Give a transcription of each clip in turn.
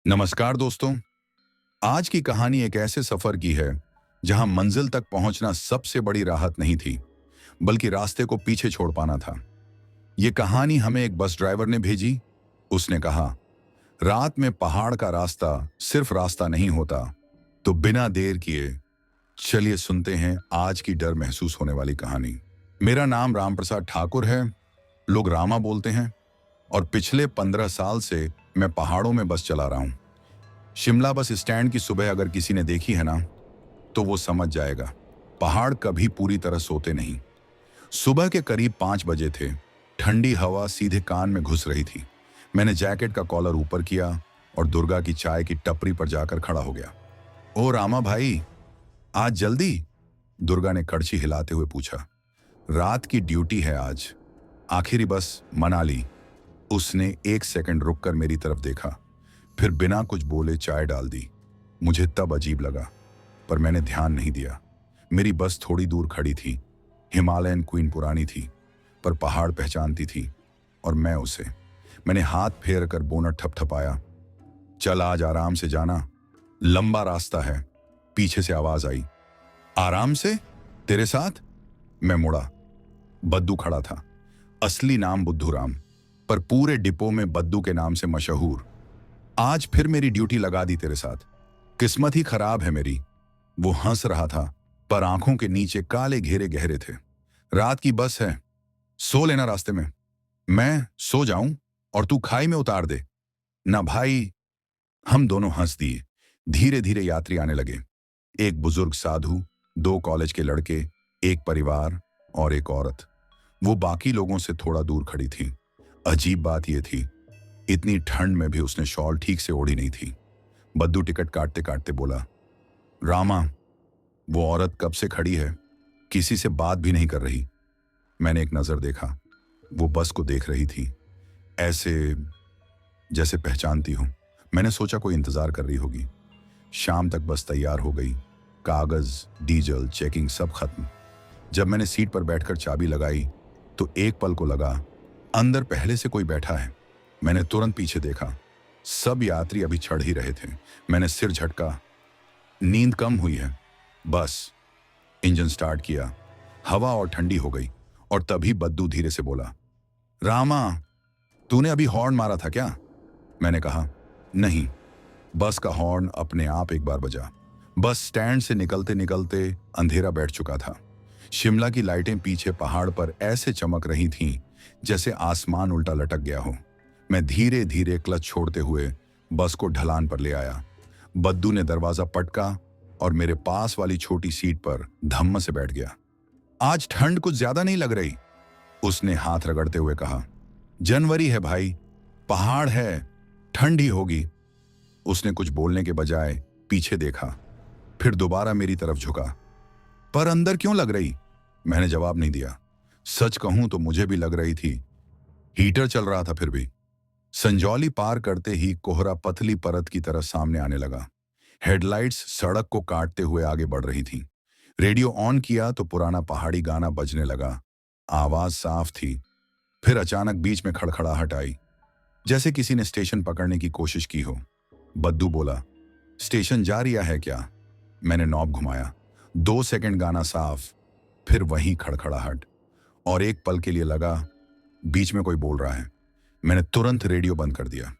नमस्कार दोस्तों। आज की कहानी एक ऐसे सफर की है जहां मंजिल तक पहुंचना सबसे बड़ी राहत नहीं थी, बल्कि रास्ते को पीछे छोड़ पाना था। ये कहानी हमें एक बस ड्राइवर ने भेजी। उसने कहा, रात में पहाड़ का रास्ता सिर्फ रास्ता नहीं होता। तो बिना देर किए चलिए सुनते हैं आज की डर महसूस होने वाली कहानी। मेरा नाम रामप्रसाद ठाकुर है, लोग रामा बोलते हैं, और पिछले 15 साल से मैं पहाड़ों में बस चला रहा हूं। शिमला बस स्टैंड की सुबह अगर किसी ने देखी है ना, तो वो समझ जाएगा, पहाड़ कभी पूरी तरह सोते नहीं। सुबह के करीब 5 बजे थे। ठंडी हवा सीधे कान में घुस रही थी। मैंने जैकेट का कॉलर ऊपर किया और दुर्गा की चाय की टपरी पर जाकर खड़ा हो गया। ओ रामा भाई, आज जल्दी? दुर्गा ने कड़छी हिलाते हुए पूछा। रात की ड्यूटी है आज, आखिरी बस मनाली। उसने 1 सेकंड रुककर मेरी तरफ देखा, फिर बिना कुछ बोले चाय डाल दी। मुझे तब अजीब लगा, पर मैंने ध्यान नहीं दिया। मेरी बस थोड़ी दूर खड़ी थी। हिमालयन क्वीन पुरानी थी, पर पहाड़ पहचानती थी, और मैं उसे। मैंने हाथ फेर कर बोनट थपथपाया। चल आज आराम से जाना, लंबा रास्ता है। पीछे से आवाज आई, आराम से? तेरे साथ? मैं मुड़ा। बद्दू खड़ा था। असली नाम बुद्धूराम, पर पूरे डिपो में बद्दू के नाम से मशहूर। आज फिर मेरी ड्यूटी लगा दी तेरे साथ। किस्मत ही खराब है मेरी। वो हंस रहा था, पर आंखों के नीचे काले घेरे गहरे थे। रात की बस है, सो लेना रास्ते में। मैं सो जाऊं और तू खाई में उतार दे ना भाई। हम दोनों हंस दिए। धीरे धीरे यात्री आने लगे। एक बुजुर्ग साधु, 2 कॉलेज के लड़के, एक परिवार और एक औरत। वो बाकी लोगों से थोड़ा दूर खड़ी थी। अजीब बात यह थी, इतनी ठंड में भी उसने शॉल ठीक से ओढ़ी नहीं थी। बद्दू टिकट काटते काटते बोला, रामा, वो औरत कब से खड़ी है, किसी से बात भी नहीं कर रही। मैंने एक नजर देखा। वो बस को देख रही थी, ऐसे जैसे पहचानती हूं। मैंने सोचा कोई इंतजार कर रही होगी। शाम तक बस तैयार हो गई। कागज, डीजल, चेकिंग सब खत्म। जब मैंने सीट पर बैठकर चाबी लगाई, तो एक पल को लगा अंदर पहले से कोई बैठा है। मैंने तुरंत पीछे देखा। सब यात्री अभी चढ़ ही रहे थे। मैंने सिर झटका। नींद कम हुई है। बस इंजन स्टार्ट किया। हवा और ठंडी हो गई, और तभी बद्दू धीरे से बोला, रामा, तूने अभी हॉर्न मारा था क्या? मैंने कहा, नहीं। बस का हॉर्न अपने आप एक बार बजा। बस स्टैंड से निकलते निकलते अंधेरा बैठ चुका था। शिमला की लाइटें पीछे पहाड़ पर ऐसे चमक रही थीं जैसे आसमान उल्टा लटक गया हो। मैं धीरे धीरे क्लच छोड़ते हुए बस को ढलान पर ले आया। बद्दू ने दरवाजा पटका और मेरे पास वाली छोटी सीट पर धम्म से बैठ गया। आज ठंड कुछ ज्यादा नहीं लग रही? उसने हाथ रगड़ते हुए कहा। जनवरी है भाई, पहाड़ है, ठंड ही होगी। उसने कुछ बोलने के बजाय पीछे देखा, फिर दोबारा मेरी तरफ झुका। पर अंदर क्यों लग रही? मैंने जवाब नहीं दिया। सच कहूं तो मुझे भी लग रही थी। हीटर चल रहा था फिर भी। संजौली पार करते ही कोहरा पतली परत की तरह सामने आने लगा। हेडलाइट्स सड़क को काटते हुए आगे बढ़ रही थीं। रेडियो ऑन किया तो पुराना पहाड़ी गाना बजने लगा। आवाज साफ थी। फिर अचानक बीच में खड़खड़ाहट आई, जैसे किसी ने स्टेशन पकड़ने की कोशिश की हो। बद्दू बोला, स्टेशन जा रहा है क्या? मैंने नॉब घुमाया। 2 सेकंड गाना साफ, फिर वही खड़खड़ाहट, और एक पल के लिए लगा बीच में कोई बोल रहा है। मैंने तुरंत रेडियो बंद कर दिया।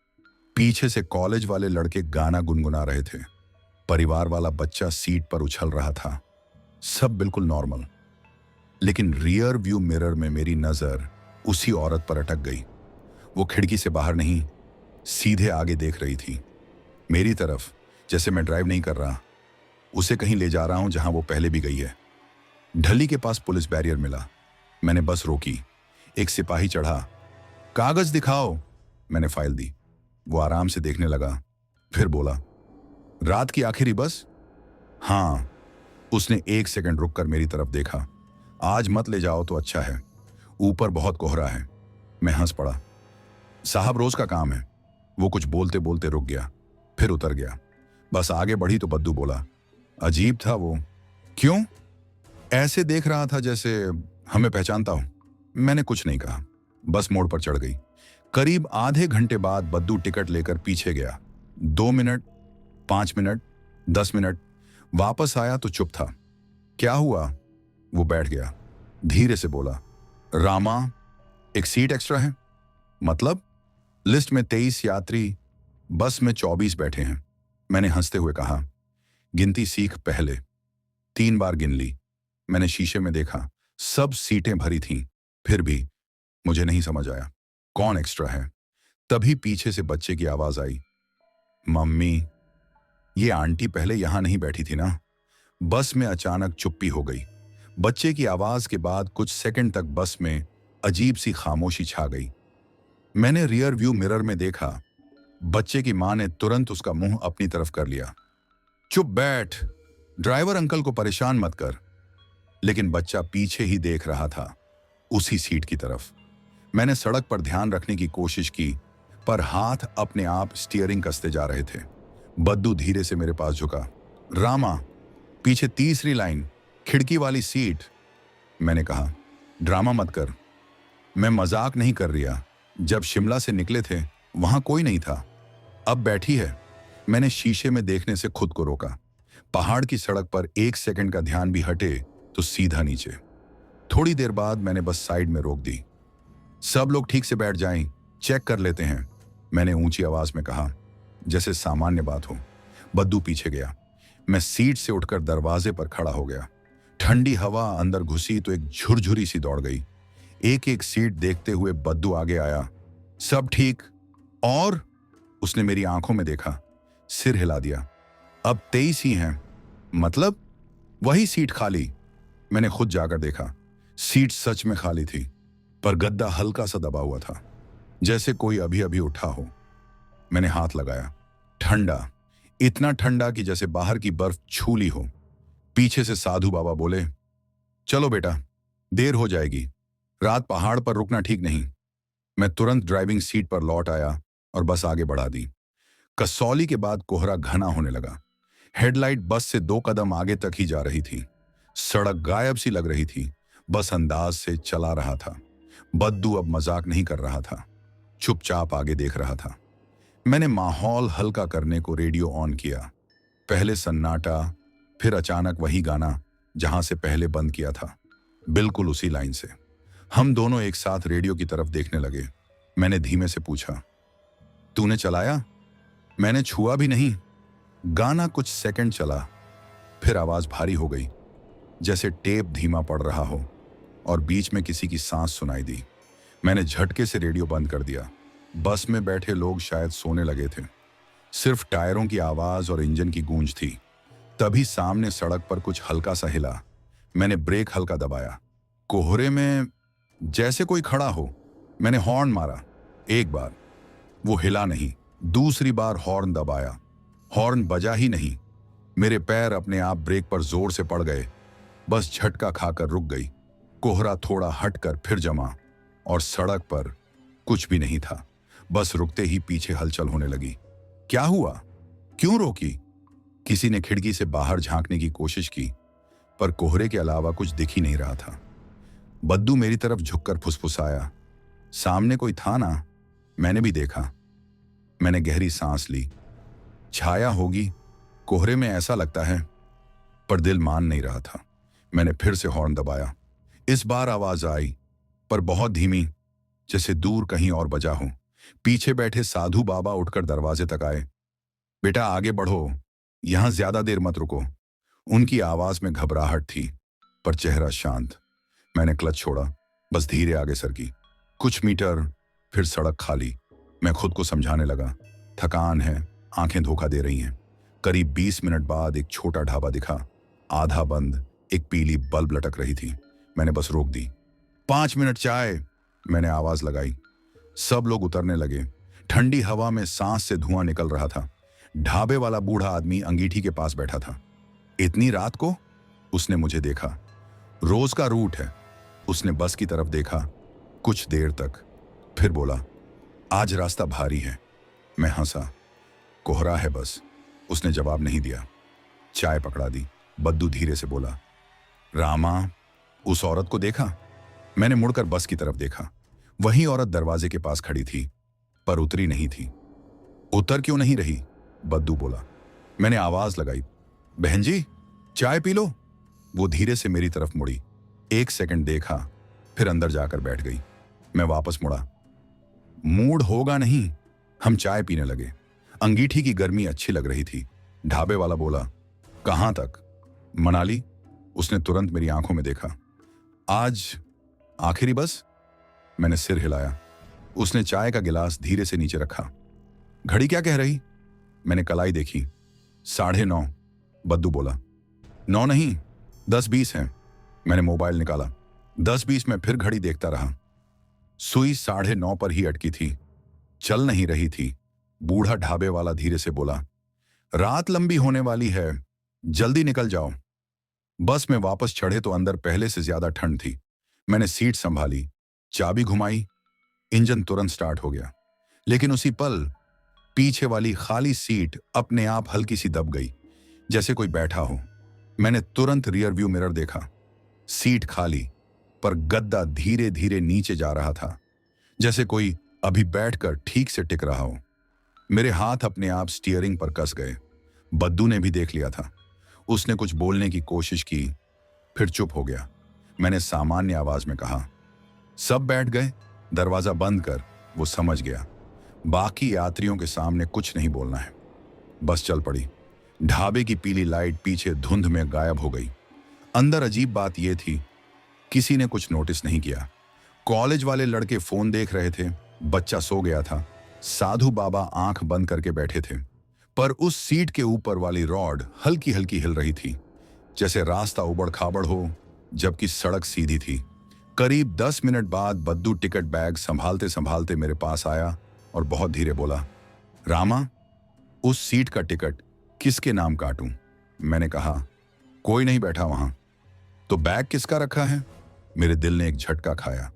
पीछे से कॉलेज वाले लड़के गाना गुनगुना रहे थे। परिवार वाला बच्चा सीट पर उछल रहा था। सब बिल्कुल नॉर्मल। लेकिन रियर व्यू मिरर में मेरी नजर उसी औरत पर अटक गई। वो खिड़की से बाहर नहीं, सीधे आगे देख रही थी, मेरी तरफ, जैसे मैं ड्राइव नहीं कर रहा, उसे कहीं ले जा रहा हूं जहां वो पहले भी गई है। ढली के पास पुलिस बैरियर मिला। मैंने बस रोकी। एक सिपाही चढ़ा। कागज दिखाओ। मैंने फाइल दी। वो आराम से देखने लगा, फिर बोला, रात की आखिरी बस? हाँ। उसने 1 सेकंड रुककर मेरी तरफ देखा। आज मत ले जाओ तो अच्छा है, ऊपर बहुत कोहरा है। मैं हंस पड़ा। साहब रोज का काम है। वो कुछ बोलते बोलते रुक गया, फिर उतर गया। बस आगे बढ़ी तो बद्दू बोला, अजीब था वो। क्यों? ऐसे देख रहा था जैसे हमें पहचानता हूं। मैंने कुछ नहीं कहा। बस मोड़ पर चढ़ गई। करीब आधे घंटे बाद बद्दू टिकट लेकर पीछे गया। 2 मिनट, 5 मिनट, 10 मिनट। वापस आया तो चुप था। क्या हुआ? वो बैठ गया। धीरे से बोला, रामा, एक सीट एक्स्ट्रा है। मतलब? लिस्ट में 23 यात्री, बस में 24 बैठे हैं। मैंने हंसते हुए कहा, गिनती सीख पहले। 3 बार गिन ली। मैंने शीशे में देखा, सब सीटें भरी थीं। फिर भी मुझे नहीं समझ आया कौन एक्स्ट्रा है। तभी पीछे से बच्चे की आवाज आई, मम्मी, ये आंटी पहले यहां नहीं बैठी थी ना। बस में अचानक चुप्पी हो गई। बच्चे की आवाज के बाद कुछ सेकंड तक बस में अजीब सी खामोशी छा गई। मैंने रियर व्यू मिरर में देखा, बच्चे की मां ने तुरंत उसका मुंह अपनी तरफ कर लिया। चुप बैठ, ड्राइवर अंकल को परेशान मत कर। लेकिन बच्चा पीछे ही देख रहा था, उसी सीट की तरफ। मैंने सड़क पर ध्यान रखने की कोशिश की, पर हाथ अपने आप स्टीयरिंग कसते जा रहे थे। बद्दू धीरे से मेरे पास झुका। रामा, पीछे तीसरी लाइन, खिड़की वाली सीट। मैंने कहा, ड्रामा मत कर, मैं मजाक नहीं कर रिया। जब शिमला से निकले थे वहां कोई नहीं था, अब बैठी है। मैंने शीशे में देखने से खुद को रोका। पहाड़ की सड़क पर 1 सेकंड का ध्यान भी हटे तो सीधा नीचे। थोड़ी देर बाद मैंने बस साइड में रोक दी। सब लोग ठीक से बैठ जाएं, चेक कर लेते हैं, मैंने ऊंची आवाज में कहा, जैसे सामान्य बात हो। बद्दू पीछे गया। मैं सीट से उठकर दरवाजे पर खड़ा हो गया। ठंडी हवा अंदर घुसी तो एक झुरझुरी सी दौड़ गई। एक एक सीट देखते हुए बद्दू आगे आया। सब ठीक? और? उसने मेरी आंखों में देखा, सिर हिला दिया। अब 23 ही हैं। मतलब? वही सीट खाली। मैंने खुद जाकर देखा, सीट सच में खाली थी, पर गद्दा हल्का सा दबा हुआ था, जैसे कोई अभी अभी उठा हो। मैंने हाथ लगाया, ठंडा, इतना ठंडा कि जैसे बाहर की बर्फ छू ली हो। पीछे से साधु बाबा बोले, चलो बेटा, देर हो जाएगी, रात पहाड़ पर रुकना ठीक नहीं। मैं तुरंत ड्राइविंग सीट पर लौट आया और बस आगे बढ़ा दी। कसौली के बाद कोहरा घना होने लगा। हेडलाइट बस से 2 कदम आगे तक ही जा रही थी। सड़क गायब सी लग रही थी। बस अंदाज से चला रहा था। बद्दू अब मजाक नहीं कर रहा था, चुपचाप आगे देख रहा था। मैंने माहौल हल्का करने को रेडियो ऑन किया। पहले सन्नाटा, फिर अचानक वही गाना जहां से पहले बंद किया था, बिल्कुल उसी लाइन से। हम दोनों एक साथ रेडियो की तरफ देखने लगे। मैंने धीमे से पूछा, तूने चलाया? मैंने छुआ भी नहीं। गाना कुछ सेकंड चला, फिर आवाज भारी हो गई, जैसे टेप धीमा पड़ रहा हो, और बीच में किसी की सांस सुनाई दी। मैंने झटके से रेडियो बंद कर दिया। बस में बैठे लोग शायद सोने लगे थे। सिर्फ टायरों की आवाज और इंजन की गूंज थी। तभी सामने सड़क पर कुछ हल्का सा हिला। मैंने ब्रेक हल्का दबाया। कोहरे में जैसे कोई खड़ा हो। मैंने हॉर्न मारा। एक बार, वो हिला नहीं। दूसरी बार हॉर्न दबाया, हॉर्न बजा ही नहीं। मेरे पैर अपने आप ब्रेक पर जोर से पड़ गए। बस झटका खाकर रुक गई। कोहरा थोड़ा हटकर फिर जमा, और सड़क पर कुछ भी नहीं था। बस रुकते ही पीछे हलचल होने लगी। क्या हुआ? क्यों रोकी? किसी ने खिड़की से बाहर झांकने की कोशिश की, पर कोहरे के अलावा कुछ दिख ही नहीं रहा था। बद्दू मेरी तरफ झुककर फुसफुसाया, सामने कोई था ना? मैंने भी देखा। मैंने गहरी सांस ली। छाया होगी, कोहरे में ऐसा लगता है, पर दिल मान नहीं रहा था। मैंने फिर से हॉर्न दबाया। इस बार आवाज आई, पर बहुत धीमी, जैसे दूर कहीं और बजा हो। पीछे बैठे साधु बाबा उठकर दरवाजे तक आए। बेटा आगे बढ़ो, यहां ज्यादा देर मत रुको। उनकी आवाज में घबराहट थी, पर चेहरा शांत। मैंने क्लच छोड़ा, बस धीरे आगे सरकी। कुछ मीटर, फिर सड़क खाली। मैं खुद को समझाने लगा, थकान है, आंखें धोखा दे रही हैं। करीब 20 मिनट बाद एक छोटा ढाबा दिखा, आधा बंद, एक पीली बल्ब लटक रही थी। मैंने बस रोक दी। 5 मिनट चाय, मैंने आवाज लगाई। सब लोग उतरने लगे। ठंडी हवा में सांस से धुआं निकल रहा था। ढाबे वाला बूढ़ा आदमी अंगीठी के पास बैठा था। इतनी रात को? उसने मुझे देखा। रोज का रूट है। उसने बस की तरफ देखा कुछ देर तक, फिर बोला, आज रास्ता भारी है। मैं हंसा। कोहरा है बस। उसने जवाब नहीं दिया। चाय पकड़ा दी। बद्दू धीरे से बोला, रामा, उस औरत को देखा? मैंने मुड़कर बस की तरफ देखा। वही औरत दरवाजे के पास खड़ी थी, पर उतरी नहीं थी। उतर क्यों नहीं रही? बद्दू बोला। मैंने आवाज लगाई, बहन जी चाय पी लो। वो धीरे से मेरी तरफ मुड़ी, 1 सेकंड देखा, फिर अंदर जाकर बैठ गई। मैं वापस मुड़ा। मूड होगा नहीं। हम चाय पीने लगे। अंगीठी की गर्मी अच्छी लग रही थी। ढाबे वाला बोला, कहां तक? मनाली। उसने तुरंत मेरी आंखों में देखा। आज आखिरी बस? मैंने सिर हिलाया। उसने चाय का गिलास धीरे से नीचे रखा। घड़ी क्या कह रही? मैंने कलाई देखी। 9:30। बद्दू बोला। 9 नहीं, 10:20 है। मैंने मोबाइल निकाला। 10:20 में फिर घड़ी देखता रहा। सुई 9:30 पर ही अटकी थी, चल नहीं रही थी। बूढ़ा ढाबे वाला धीरे से बोला, रात लंबी होने वाली है, जल्दी निकल जाओ। बस में वापस चढ़े तो अंदर पहले से ज्यादा ठंड थी। मैंने सीट संभाली, चाबी घुमाई, इंजन तुरंत स्टार्ट हो गया। लेकिन उसी पल पीछे वाली खाली सीट अपने आप हल्की सी दब गई, जैसे कोई बैठा हो। मैंने तुरंत रियर व्यू मिरर देखा। सीट खाली, पर गद्दा धीरे धीरे नीचे जा रहा था, जैसे कोई अभी बैठकर ठीक से टिक रहा हो। मेरे हाथ अपने आप स्टीयरिंग पर कस गए। बद्दू ने भी देख लिया था। उसने कुछ बोलने की कोशिश की, फिर चुप हो गया। मैंने सामान्य आवाज में कहा, सब बैठ गए? दरवाजा बंद कर। वो समझ गया, बाकी यात्रियों के सामने कुछ नहीं बोलना है। बस चल पड़ी। ढाबे की पीली लाइट पीछे धुंध में गायब हो गई। अंदर अजीब बात यह थी, किसी ने कुछ नोटिस नहीं किया। कॉलेज वाले लड़के फोन देख रहे थे, बच्चा सो गया था, साधु बाबा आंख बंद करके बैठे थे। पर उस सीट के ऊपर वाली रॉड हल्की हल्की हिल रही थी, जैसे रास्ता उबड़ खाबड़ हो, जबकि सड़क सीधी थी। करीब 10 मिनट बाद बद्दू टिकट बैग संभालते संभालते मेरे पास आया और बहुत धीरे बोला, रामा, उस सीट का टिकट किसके नाम काटूं? मैंने कहा, कोई नहीं बैठा वहां। तो बैग किसका रखा है? मेरे दिल ने एक झटका खाया।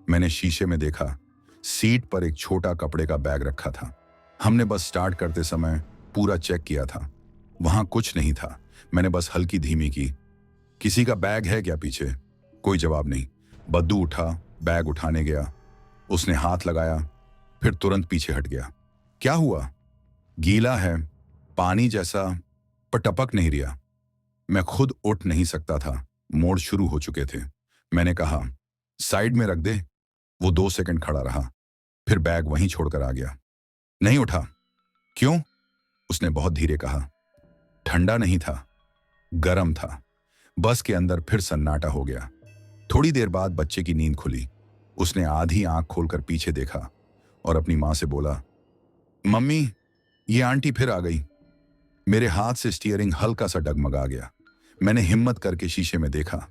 मैंने शीशे में देखा, सीट पर एक छोटा कपड़े का बैग रखा था। हमने बस स्टार्ट करते समय पूरा चेक किया था, वहां कुछ नहीं था। मैंने बस हल्की धीमी की, किसी का बैग है क्या पीछे? कोई जवाब नहीं। बद्दू उठा, बैग उठाने गया। उसने हाथ लगाया, फिर तुरंत पीछे हट गया। क्या हुआ? गीला है, पानी जैसा, पर टपक नहीं रहा। मैं खुद उठ नहीं सकता था, मोड़ शुरू हो चुके थे। मैंने कहा, साइड में रख दे। वो 2 सेकंड खड़ा रहा, फिर बैग वहीं छोड़कर आ गया। नहीं उठा। क्यों? उसने बहुत धीरे कहा। ठंडा नहीं था, गर्म था। बस के अंदर फिर सन्नाटा हो गया। थोड़ी देर बाद बच्चे की नींद खुली। उसने आधी आंख खोलकर पीछे देखा और अपनी मां से बोला, मम्मी, ये आंटी फिर आ गई। मेरे हाथ से स्टीयरिंग हल्का सा डगमगा गया। मैंने हिम्मत करके शीशे में देखा।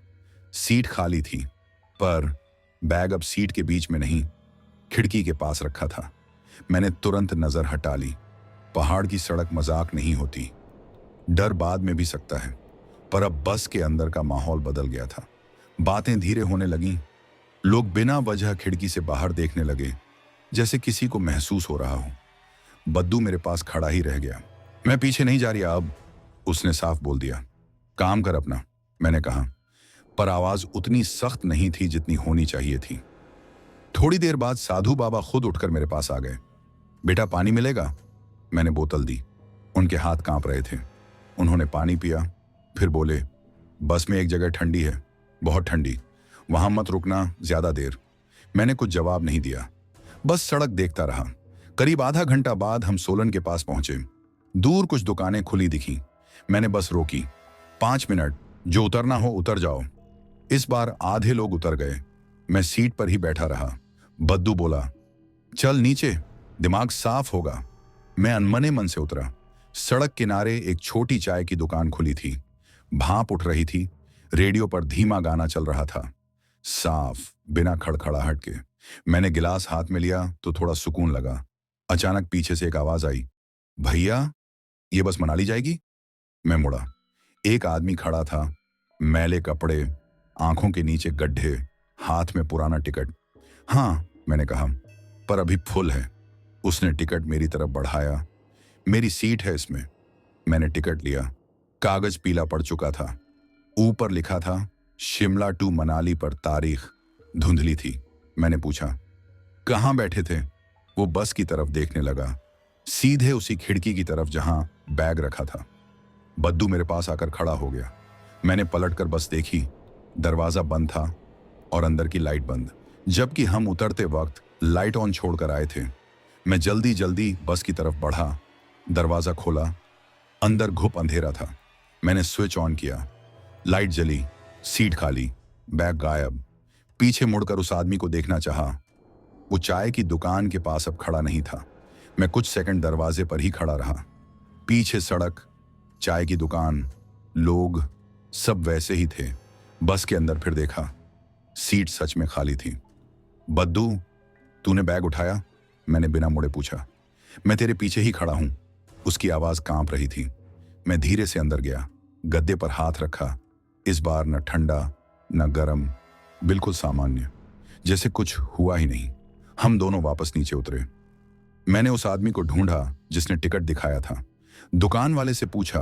सीट खाली थी, पर बैग अब सीट के बीच में नहीं, खिड़की के पास रखा था। मैंने तुरंत नजर हटा ली। पहाड़ की सड़क मजाक नहीं होती। डर बाद में भी सकता है, पर अब बस के अंदर का माहौल बदल गया था। बातें धीरे होने लगीं। लोग बिना वजह खिड़की से बाहर देखने लगे, जैसे किसी को महसूस हो रहा हो। बद्दू मेरे पास खड़ा ही रह गया। मैं पीछे नहीं जा रही अब, उसने साफ बोल दिया। काम कर अपना, मैंने कहा, पर आवाज उतनी सख्त नहीं थी जितनी होनी चाहिए थी। थोड़ी देर बाद साधु बाबा खुद उठकर मेरे पास आ गए। बेटा, पानी मिलेगा? मैंने बोतल दी। उनके हाथ कांप रहे थे। उन्होंने पानी पिया, फिर बोले, बस में एक जगह ठंडी है, बहुत ठंडी, वहां मत रुकना ज्यादा देर। मैंने कुछ जवाब नहीं दिया, बस सड़क देखता रहा। करीब आधा घंटा बाद हम सोलन के पास पहुंचे। दूर कुछ दुकानें खुली दिखी। मैंने बस रोकी। 5 मिनट, जो उतरना हो उतर जाओ। इस बार आधे लोग उतर गए। मैं सीट पर ही बैठा रहा। बद्दू बोला, चल नीचे, दिमाग साफ होगा। मैं अनमने मन से उतरा। सड़क किनारे एक छोटी चाय की दुकान खुली थी। भाप उठ रही थी। रेडियो पर धीमा गाना चल रहा था, साफ, बिना खड़खड़ाहट के। मैंने गिलास हाथ में लिया तो थोड़ा सुकून लगा। अचानक पीछे से एक आवाज आई, भैया, ये बस मनाली जाएगी? मैं मुड़ा। एक आदमी खड़ा था, मैले कपड़े, आंखों के नीचे गड्ढे, हाथ में पुराना टिकट। हाँ, मैंने कहा, पर अभी फुल है। उसने टिकट मेरी तरफ बढ़ाया। मेरी सीट है इसमें। मैंने टिकट लिया। कागज पीला पड़ चुका था। ऊपर लिखा था, शिमला टू मनाली, पर तारीख धुंधली थी। मैंने पूछा, कहाँ बैठे थे? वो बस की तरफ देखने लगा। सीधे उसी खिड़की की तरफ जहां बैग रखा था। बद्दू मेरे पास आकर खड़ा हो गया। मैंने पलटकर बस देखी, दरवाजा बंद था और अंदर की लाइट बंद। जबकि हम उतरते वक्त लाइट ऑन छोड़कर आए थे। मैं जल्दी जल्दी बस की तरफ बढ़ा, दरवाजा खोला, अंदर घुप अंधेरा था। मैंने स्विच ऑन किया, लाइट जली, सीट खाली, बैग गायब। पीछे मुड़कर उस आदमी को देखना चाहा। वो चाय की दुकान के पास अब खड़ा नहीं था। मैं कुछ सेकंड दरवाजे पर ही खड़ा रहा। पीछे सड़क, चाय की दुकान, लोग, सब वैसे ही थे। बस के अंदर फिर देखा, सीट सच में खाली थी। बद्दू, तूने बैग उठाया? मैंने बिना मुड़े पूछा। मैं तेरे पीछे ही खड़ा हूं। उसकी आवाज कांप रही थी। मैं धीरे से अंदर गया, गद्दे पर हाथ रखा। इस बार न ठंडा न गर्म, बिल्कुल सामान्य, जैसे कुछ हुआ ही नहीं। हम दोनों वापस नीचे उतरे। मैंने उस आदमी को ढूंढा जिसने टिकट दिखाया था। दुकान वाले से पूछा,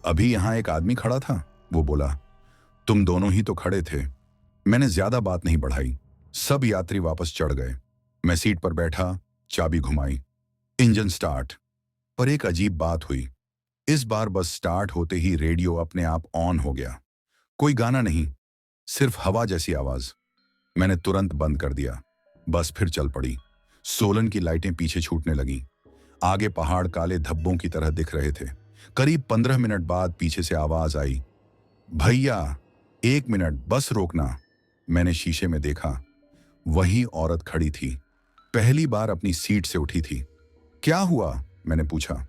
अभी यहां एक आदमी खड़ा था? वो बोला, तुम दोनों ही तो खड़े थे। मैंने ज्यादा बात नहीं बढ़ाई। सब यात्री वापस चढ़ गए। मैं सीट पर बैठा, चाबी घुमाई, इंजन स्टार्ट। पर एक अजीब बात हुई। इस बार बस स्टार्ट होते ही रेडियो अपने आप ऑन हो गया। कोई गाना नहीं, सिर्फ हवा जैसी आवाज। मैंने तुरंत बंद कर दिया। बस फिर चल पड़ी। सोलन की लाइटें पीछे छूटने लगी। आगे पहाड़ काले धब्बों की तरह दिख रहे थे। करीब 15 मिनट बाद पीछे से आवाज आई, भैया 1 मिनट, बस रोकना। मैंने शीशे में देखा, वही औरत खड़ी थी। पहली बार अपनी सीट से उठी थी। क्या हुआ? मैंने पूछा।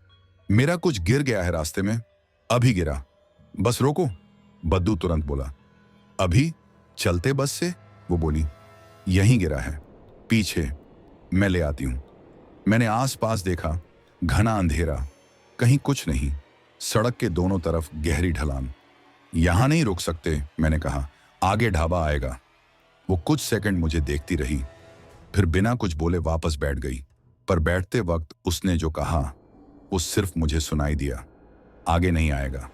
मेरा कुछ गिर गया है रास्ते में। अभी गिरा, बस रोको। बद्दू तुरंत बोला। अभी? चलते बस से? वो बोली। यहीं गिरा है, पीछे, मैं ले आती हूं। मैंने आसपास देखा, घना अंधेरा, कहीं कुछ नहीं। सड़क के दोनों तरफ गहरी ढलान। यहां नहीं रुक सकते, मैंने कहा, आगे ढाबा आएगा। वो कुछ सेकंड मुझे देखती रही, फिर बिना कुछ बोले वापस बैठ गई। पर बैठते वक्त उसने जो कहा वो सिर्फ मुझे सुनाई दिया, आगे नहीं आएगा।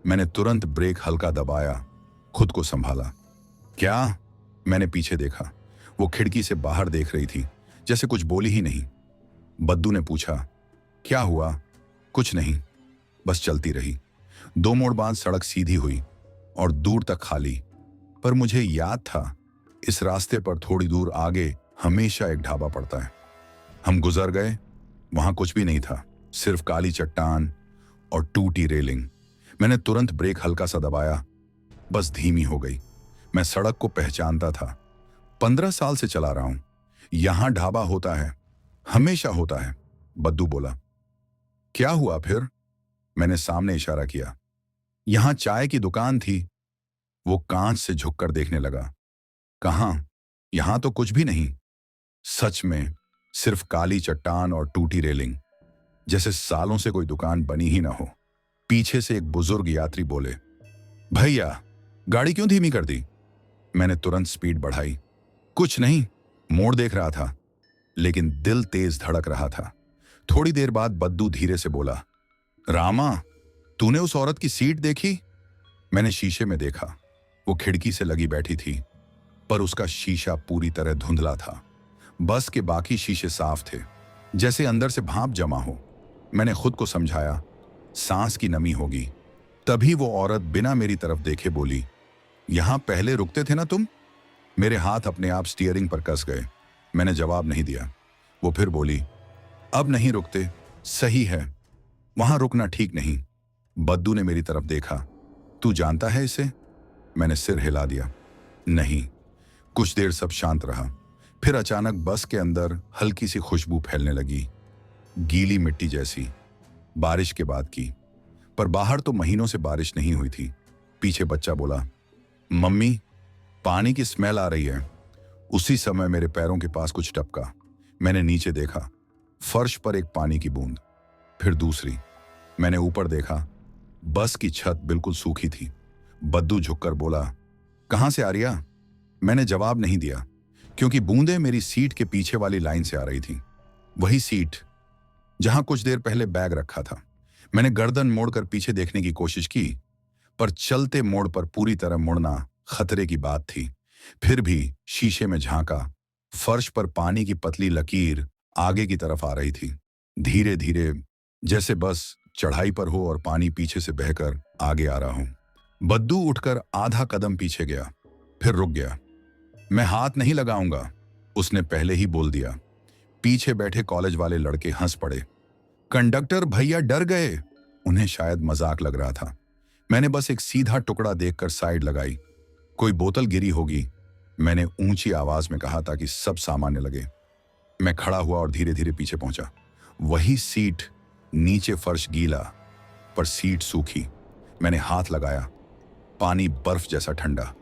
मैंने तुरंत ब्रेक हल्का दबाया, खुद को संभाला। क्या? मैंने पीछे देखा। वो खिड़की से बाहर देख रही थी, जैसे कुछ बोली ही नहीं। बद्दू ने पूछा, क्या हुआ? कुछ नहीं, बस चलती रही। 2 मोड़ बाद सड़क सीधी हुई और दूर तक खाली। पर मुझे याद था, इस रास्ते पर थोड़ी दूर आगे हमेशा एक ढाबा पड़ता है। हम गुजर गए, वहां कुछ भी नहीं था, सिर्फ काली चट्टान और टूटी रेलिंग। मैंने तुरंत ब्रेक हल्का सा दबाया, बस धीमी हो गई। मैं सड़क को पहचानता था, 15 साल से चला रहा हूं। यहां ढाबा होता है, हमेशा होता है। बद्दू बोला। क्या हुआ फिर? मैंने सामने इशारा किया। यहां चाय की दुकान थी। वो कांच से झुककर देखने लगा। कहां? यहां तो कुछ भी नहीं। सच में, सिर्फ काली चट्टान और टूटी रेलिंग, जैसे सालों से कोई दुकान बनी ही ना हो। पीछे से एक बुजुर्ग यात्री बोले, भैया गाड़ी क्यों धीमी कर दी? मैंने तुरंत स्पीड बढ़ाई। कुछ नहीं, मोड़ देख रहा था, लेकिन दिल तेज धड़क रहा था। थोड़ी देर बाद बद्दू धीरे से बोला, रामा, तूने उस औरत की सीट देखी? मैंने शीशे में देखा। वो खिड़की से लगी बैठी थी, पर उसका शीशा पूरी तरह धुंधला था। बस के बाकी शीशे साफ थे, जैसे अंदर से भाप जमा हो। मैंने खुद को समझाया, सांस की नमी होगी। तभी वो औरत बिना मेरी तरफ देखे बोली, यहां पहले रुकते थे ना तुम? मेरे हाथ अपने आप स्टीयरिंग पर कस गए। मैंने जवाब नहीं दिया। वो फिर बोली, अब नहीं रुकते, सही है, वहां रुकना ठीक नहीं। बद्दू ने मेरी तरफ देखा। तू जानता है इसे? मैंने सिर हिला दिया। नहीं। कुछ देर सब शांत रहा। फिर अचानक बस के अंदर हल्की सी खुशबू फैलने लगी, गीली मिट्टी जैसी, बारिश के बाद की। पर बाहर तो महीनों से बारिश नहीं हुई थी। पीछे बच्चा बोला, मम्मी, पानी की स्मेल आ रही है। उसी समय मेरे पैरों के पास कुछ टपका। मैंने नीचे देखा, फर्श पर एक पानी की बूंद, फिर दूसरी। मैंने ऊपर देखा, बस की छत बिल्कुल सूखी थी। बद्दू झुककर बोला, कहां से आ रही है? मैंने जवाब नहीं दिया, क्योंकि बूंदें मेरी सीट के पीछे वाली लाइन से आ रही थी। वही सीट जहां कुछ देर पहले बैग रखा था। मैंने गर्दन मोड़कर पीछे देखने की कोशिश की, पर चलते मोड़ पर पूरी तरह मुड़ना खतरे की बात थी। फिर भी शीशे में झांका, फर्श पर पानी की पतली लकीर आगे की तरफ आ रही थी। धीरे धीरे, जैसे बस चढ़ाई पर हो और पानी पीछे से बहकर आगे आ रहा हो। बद्दू उठकर आधा कदम पीछे गया, फिर रुक गया। मैं हाथ नहीं लगाऊंगा, उसने पहले ही बोल दिया। पीछे बैठे कॉलेज वाले लड़के हंस पड़े। कंडक्टर भैया डर गए। उन्हें शायद मजाक लग रहा था। मैंने बस एक सीधा टुकड़ा देखकर साइड लगाई। कोई बोतल गिरी होगी, मैंने ऊंची आवाज में कहा ताकि सब सामान्य लगे। मैं खड़ा हुआ और धीरे धीरे पीछे पहुंचा। वही सीट, नीचे फर्श गीला पर सीट सूखी। मैंने हाथ लगाया, पानी बर्फ जैसा ठंडा।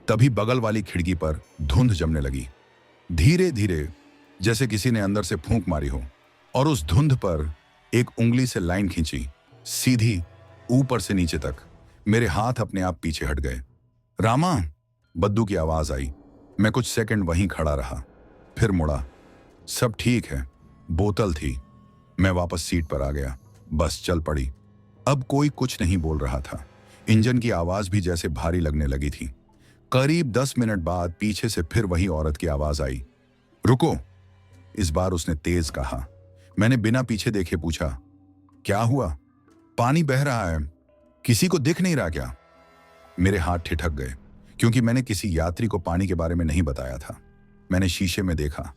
तभी बगल वाली खिड़की पर धुंध जमने लगी, धीरे धीरे, जैसे किसी ने अंदर से फूंक मारी हो। और उस धुंध पर एक उंगली से लाइन खींची, सीधी ऊपर से नीचे तक। मेरे हाथ अपने आप पीछे हट गए। रामा, बद्दू की आवाज आई। मैं कुछ सेकंड वहीं खड़ा रहा, फिर मुड़ा। सब ठीक है, बोतल थी। मैं वापस सीट पर आ गया। बस चल पड़ी। अब कोई कुछ नहीं बोल रहा था। इंजन की आवाज भी जैसे भारी लगने लगी थी। करीब 10 मिनट बाद पीछे से फिर वही औरत की आवाज आई, रुको। इस बार उसने तेज कहा। मैंने बिना पीछे देखे पूछा, क्या हुआ? पानी बह रहा है, किसी को दिख नहीं रहा क्या? मेरे हाथ ठिठक गए, क्योंकि मैंने किसी यात्री को पानी के बारे में नहीं बताया था। मैंने शीशे में देखा।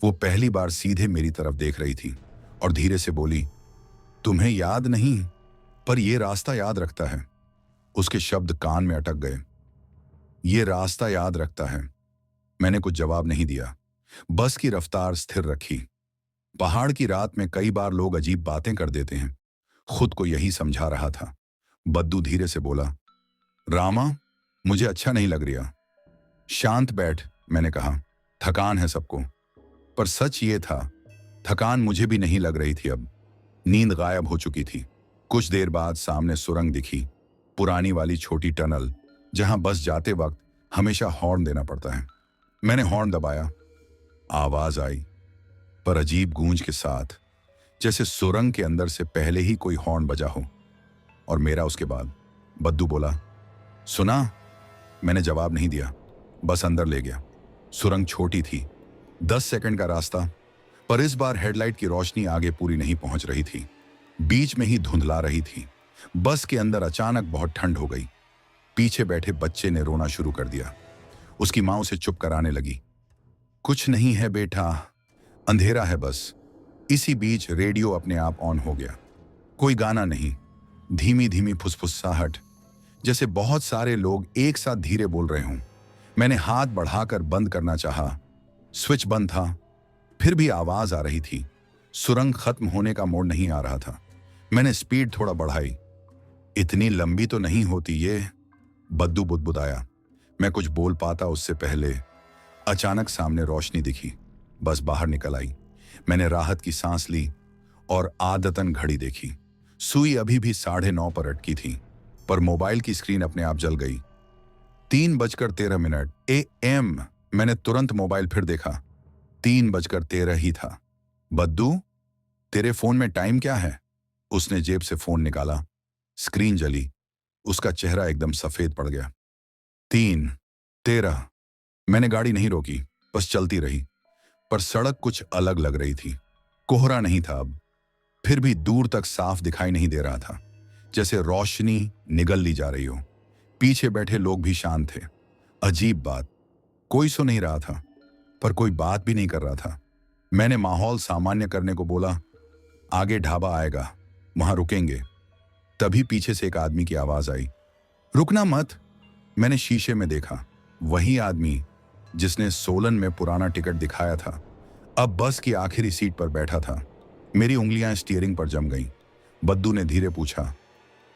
वो पहली बार सीधे मेरी तरफ देख रही थी और धीरे से बोली, तुम्हें याद नहीं, पर यह रास्ता याद रखता है। उसके शब्द कान में अटक गए। ये रास्ता याद रखता है। मैंने कुछ जवाब नहीं दिया, बस की रफ्तार स्थिर रखी। पहाड़ की रात में कई बार लोग अजीब बातें कर देते हैं। खुद को यही समझा रहा था। बद्दू धीरे से बोला, रामा, मुझे अच्छा नहीं लग रहा। शांत बैठ, मैंने कहा। थकान है सबको। पर सच ये था, थकान मुझे भी नहीं लग रही थी अब। नींद गायब हो चुकी थी। कुछ देर बाद सामने सुरंग दिखी, पुरानी वाली छोटी टनल, जहां बस जाते वक्त हमेशा हॉर्न देना पड़ता है। मैंने हॉर्न दबाया। आवाज आई, पर अजीब गूंज के साथ, जैसे सुरंग के अंदर से पहले ही कोई हॉर्न बजा हो, और मेरा उसके बाद। बद्दू बोला, सुना? मैंने जवाब नहीं दिया, बस अंदर ले गया। सुरंग छोटी थी, 10 सेकंड का रास्ता, पर इस बार हेडलाइट की रोशनी आगे पूरी नहीं पहुंच रही थी, बीच में ही धुंधला रही थी। बस के अंदर अचानक बहुत ठंड हो गई। पीछे बैठे बच्चे ने रोना शुरू कर दिया। उसकी मां उसे चुप कराने लगी। कुछ नहीं है बेटा, अंधेरा है बस। इसी बीच रेडियो अपने आप ऑन हो गया। कोई गाना नहीं, धीमी धीमी फुसफुसाहट, जैसे बहुत सारे लोग एक साथ धीरे बोल रहे हों। मैंने हाथ बढ़ाकर बंद करना चाहा, स्विच बंद था, फिर भी आवाज आ रही थी। सुरंग खत्म होने का मोड़ नहीं आ रहा था। मैंने स्पीड थोड़ा बढ़ाई। इतनी लंबी तो नहीं होती ये, बद्दू बुदबुदाया। मैं कुछ बोल पाता उससे पहले अचानक सामने रोशनी दिखी। बस बाहर निकल आई। मैंने राहत की सांस ली और आदतन घड़ी देखी। सुई अभी भी 9:30 पर अटकी थी, पर मोबाइल की स्क्रीन अपने आप जल गई। 3:13 AM। मैंने तुरंत मोबाइल फिर देखा, 3:13 ही था। बद्दू, तेरे फोन में टाइम क्या है? उसने जेब से फोन निकाला। स्क्रीन जली, उसका चेहरा एकदम सफेद पड़ गया। 3:13। मैंने गाड़ी नहीं रोकी, बस चलती रही। पर सड़क कुछ अलग लग रही थी। कोहरा नहीं था अब, फिर भी दूर तक साफ दिखाई नहीं दे रहा था, जैसे रोशनी निगल ली जा रही हो। पीछे बैठे लोग भी शांत थे। अजीब बात, कोई सो नहीं रहा था, पर कोई बात भी नहीं कर रहा था। मैंने माहौल सामान्य करने को बोला, आगे ढाबा आएगा, वहां रुकेंगे। तभी पीछे से एक आदमी की आवाज आई, रुकना मत। मैंने शीशे में देखा, वही आदमी जिसने सोलन में पुराना टिकट दिखाया था, अब बस की आखिरी सीट पर बैठा था। मेरी उंगलियां स्टीयरिंग पर जम गईं। बद्दू ने धीरे पूछा,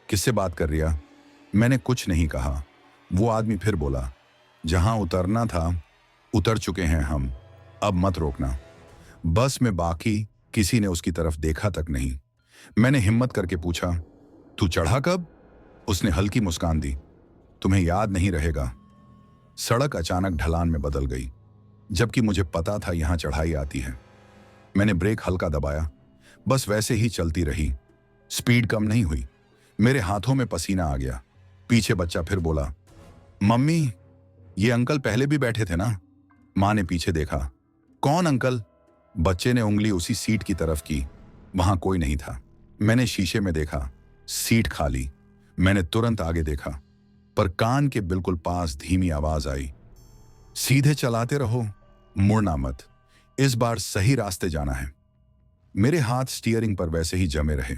किससे बात कर रिया? मैंने कुछ नहीं कहा। वो आदमी फिर बोला, जहां उतरना था उतर चुके हैं हम, अब मत रोकना। बस में बाकी किसी ने उसकी तरफ देखा तक नहीं। मैंने हिम्मत करके पूछा, तू चढ़ा कब? उसने हल्की मुस्कान दी, तुम्हें याद नहीं रहेगा। सड़क अचानक ढलान में बदल गई, जबकि मुझे पता था यहां चढ़ाई आती है। मैंने ब्रेक हल्का दबाया, बस वैसे ही चलती रही। स्पीड कम नहीं हुई। मेरे हाथों में पसीना आ गया। पीछे बच्चा फिर बोला, मम्मी, ये अंकल पहले भी बैठे थे ना? मां ने पीछे देखा। कौन अंकल? बच्चे ने उंगली उसी सीट की तरफ की वहां कोई नहीं था। मैंने शीशे में देखा, सीट खाली। मैंने तुरंत आगे देखा, पर कान के बिल्कुल पास धीमी आवाज आई, सीधे चलाते रहो, मुड़ना मत, इस बार सही रास्ते जाना है। मेरे हाथ स्टीयरिंग पर वैसे ही जमे रहे।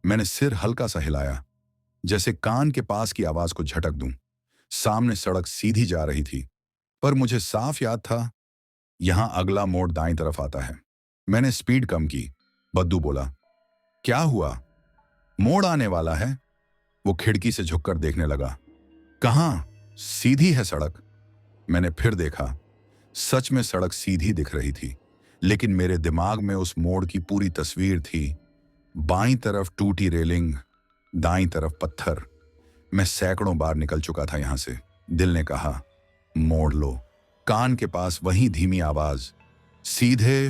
मैंने सिर हल्का सा हिलाया, जैसे कान के पास की आवाज को झटक दूं। सामने सड़क सीधी जा रही थी, पर मुझे साफ याद था, यहां अगला मोड़ दाईं तरफ आता है। मैंने स्पीड कम की। बद्दू बोला, क्या हुआ? मोड़ आने वाला है। वो खिड़की से झुककर देखने लगा। कहां? सीधी है सड़क। मैंने फिर देखा। सच में सड़क सीधी दिख रही थी, लेकिन मेरे दिमाग में उस मोड़ की पूरी तस्वीर थी। बाईं तरफ टूटी रेलिंग, दाईं तरफ पत्थर। मैं सैकड़ों बार निकल चुका था यहां से। दिल ने कहा, मोड़ लो। कान के पास वही धीमी आवाज, सीधे।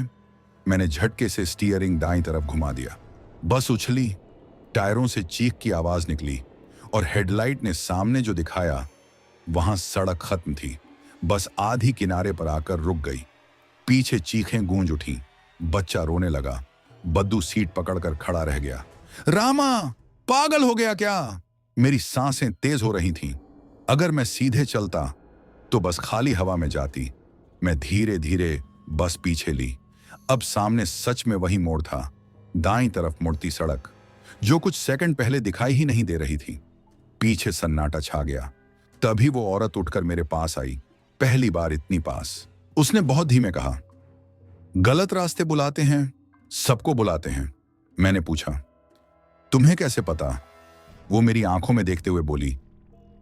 मैंने झटके से स्टीयरिंग दाईं तरफ घुमा दिया। बस उछली, टायरों से चीख की आवाज निकली, और हेडलाइट ने सामने जो दिखाया, वहां सड़क खत्म थी। बस आधी किनारे पर आकर रुक गई। पीछे चीखें गूंज उठी। बच्चा रोने लगा। बद्दू सीट पकड़कर खड़ा रह गया। रामा, पागल हो गया क्या? मेरी सांसें तेज हो रही थीं। अगर मैं सीधे चलता तो बस खाली हवा में जाती। मैं धीरे धीरे बस पीछे ली। अब सामने सच में वही मोड़ था, दाईं तरफ मुड़ती सड़क, जो कुछ सेकंड पहले दिखाई ही नहीं दे रही थी। पीछे सन्नाटा छा गया। तभी वो औरत उठकर मेरे पास आई, पहली बार इतनी पास। उसने बहुत धीमे कहा, गलत रास्ते बुलाते हैं, सबको बुलाते हैं। मैंने पूछा, तुम्हें कैसे पता? वो मेरी आंखों में देखते हुए बोली।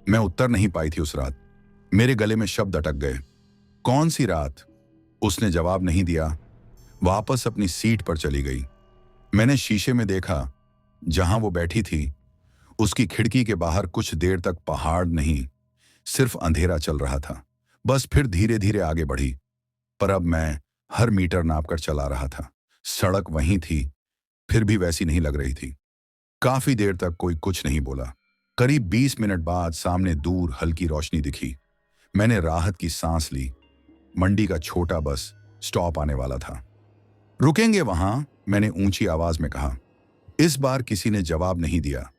मैं उत्तर नहीं पाई थी उस रात। मेरे गले में शब्द अटक गए। कौन सी रात? उसने जवाब नहीं दिया। वापस अपनी सीट पर चली गई। मैंने शीशे में देखा, जहां वो बैठी थी, उसकी खिड़की के बाहर कुछ देर तक पहाड़ नहीं, सिर्फ अंधेरा चल रहा था। बस फिर धीरे धीरे आगे बढ़ी, पर अब मैं हर मीटर नापकर चला रहा था। सड़क वहीं थी, फिर भी वैसी नहीं लग रही थी। काफी देर तक कोई कुछ नहीं बोला। करीब 20 मिनट बाद सामने दूर हल्की रोशनी दिखी। मैंने राहत की सांस ली। मंडी का छोटा बस स्टॉप आने वाला था। रुकेंगे वहां, मैंने ऊंची आवाज में कहा। इस बार किसी ने जवाब नहीं दिया,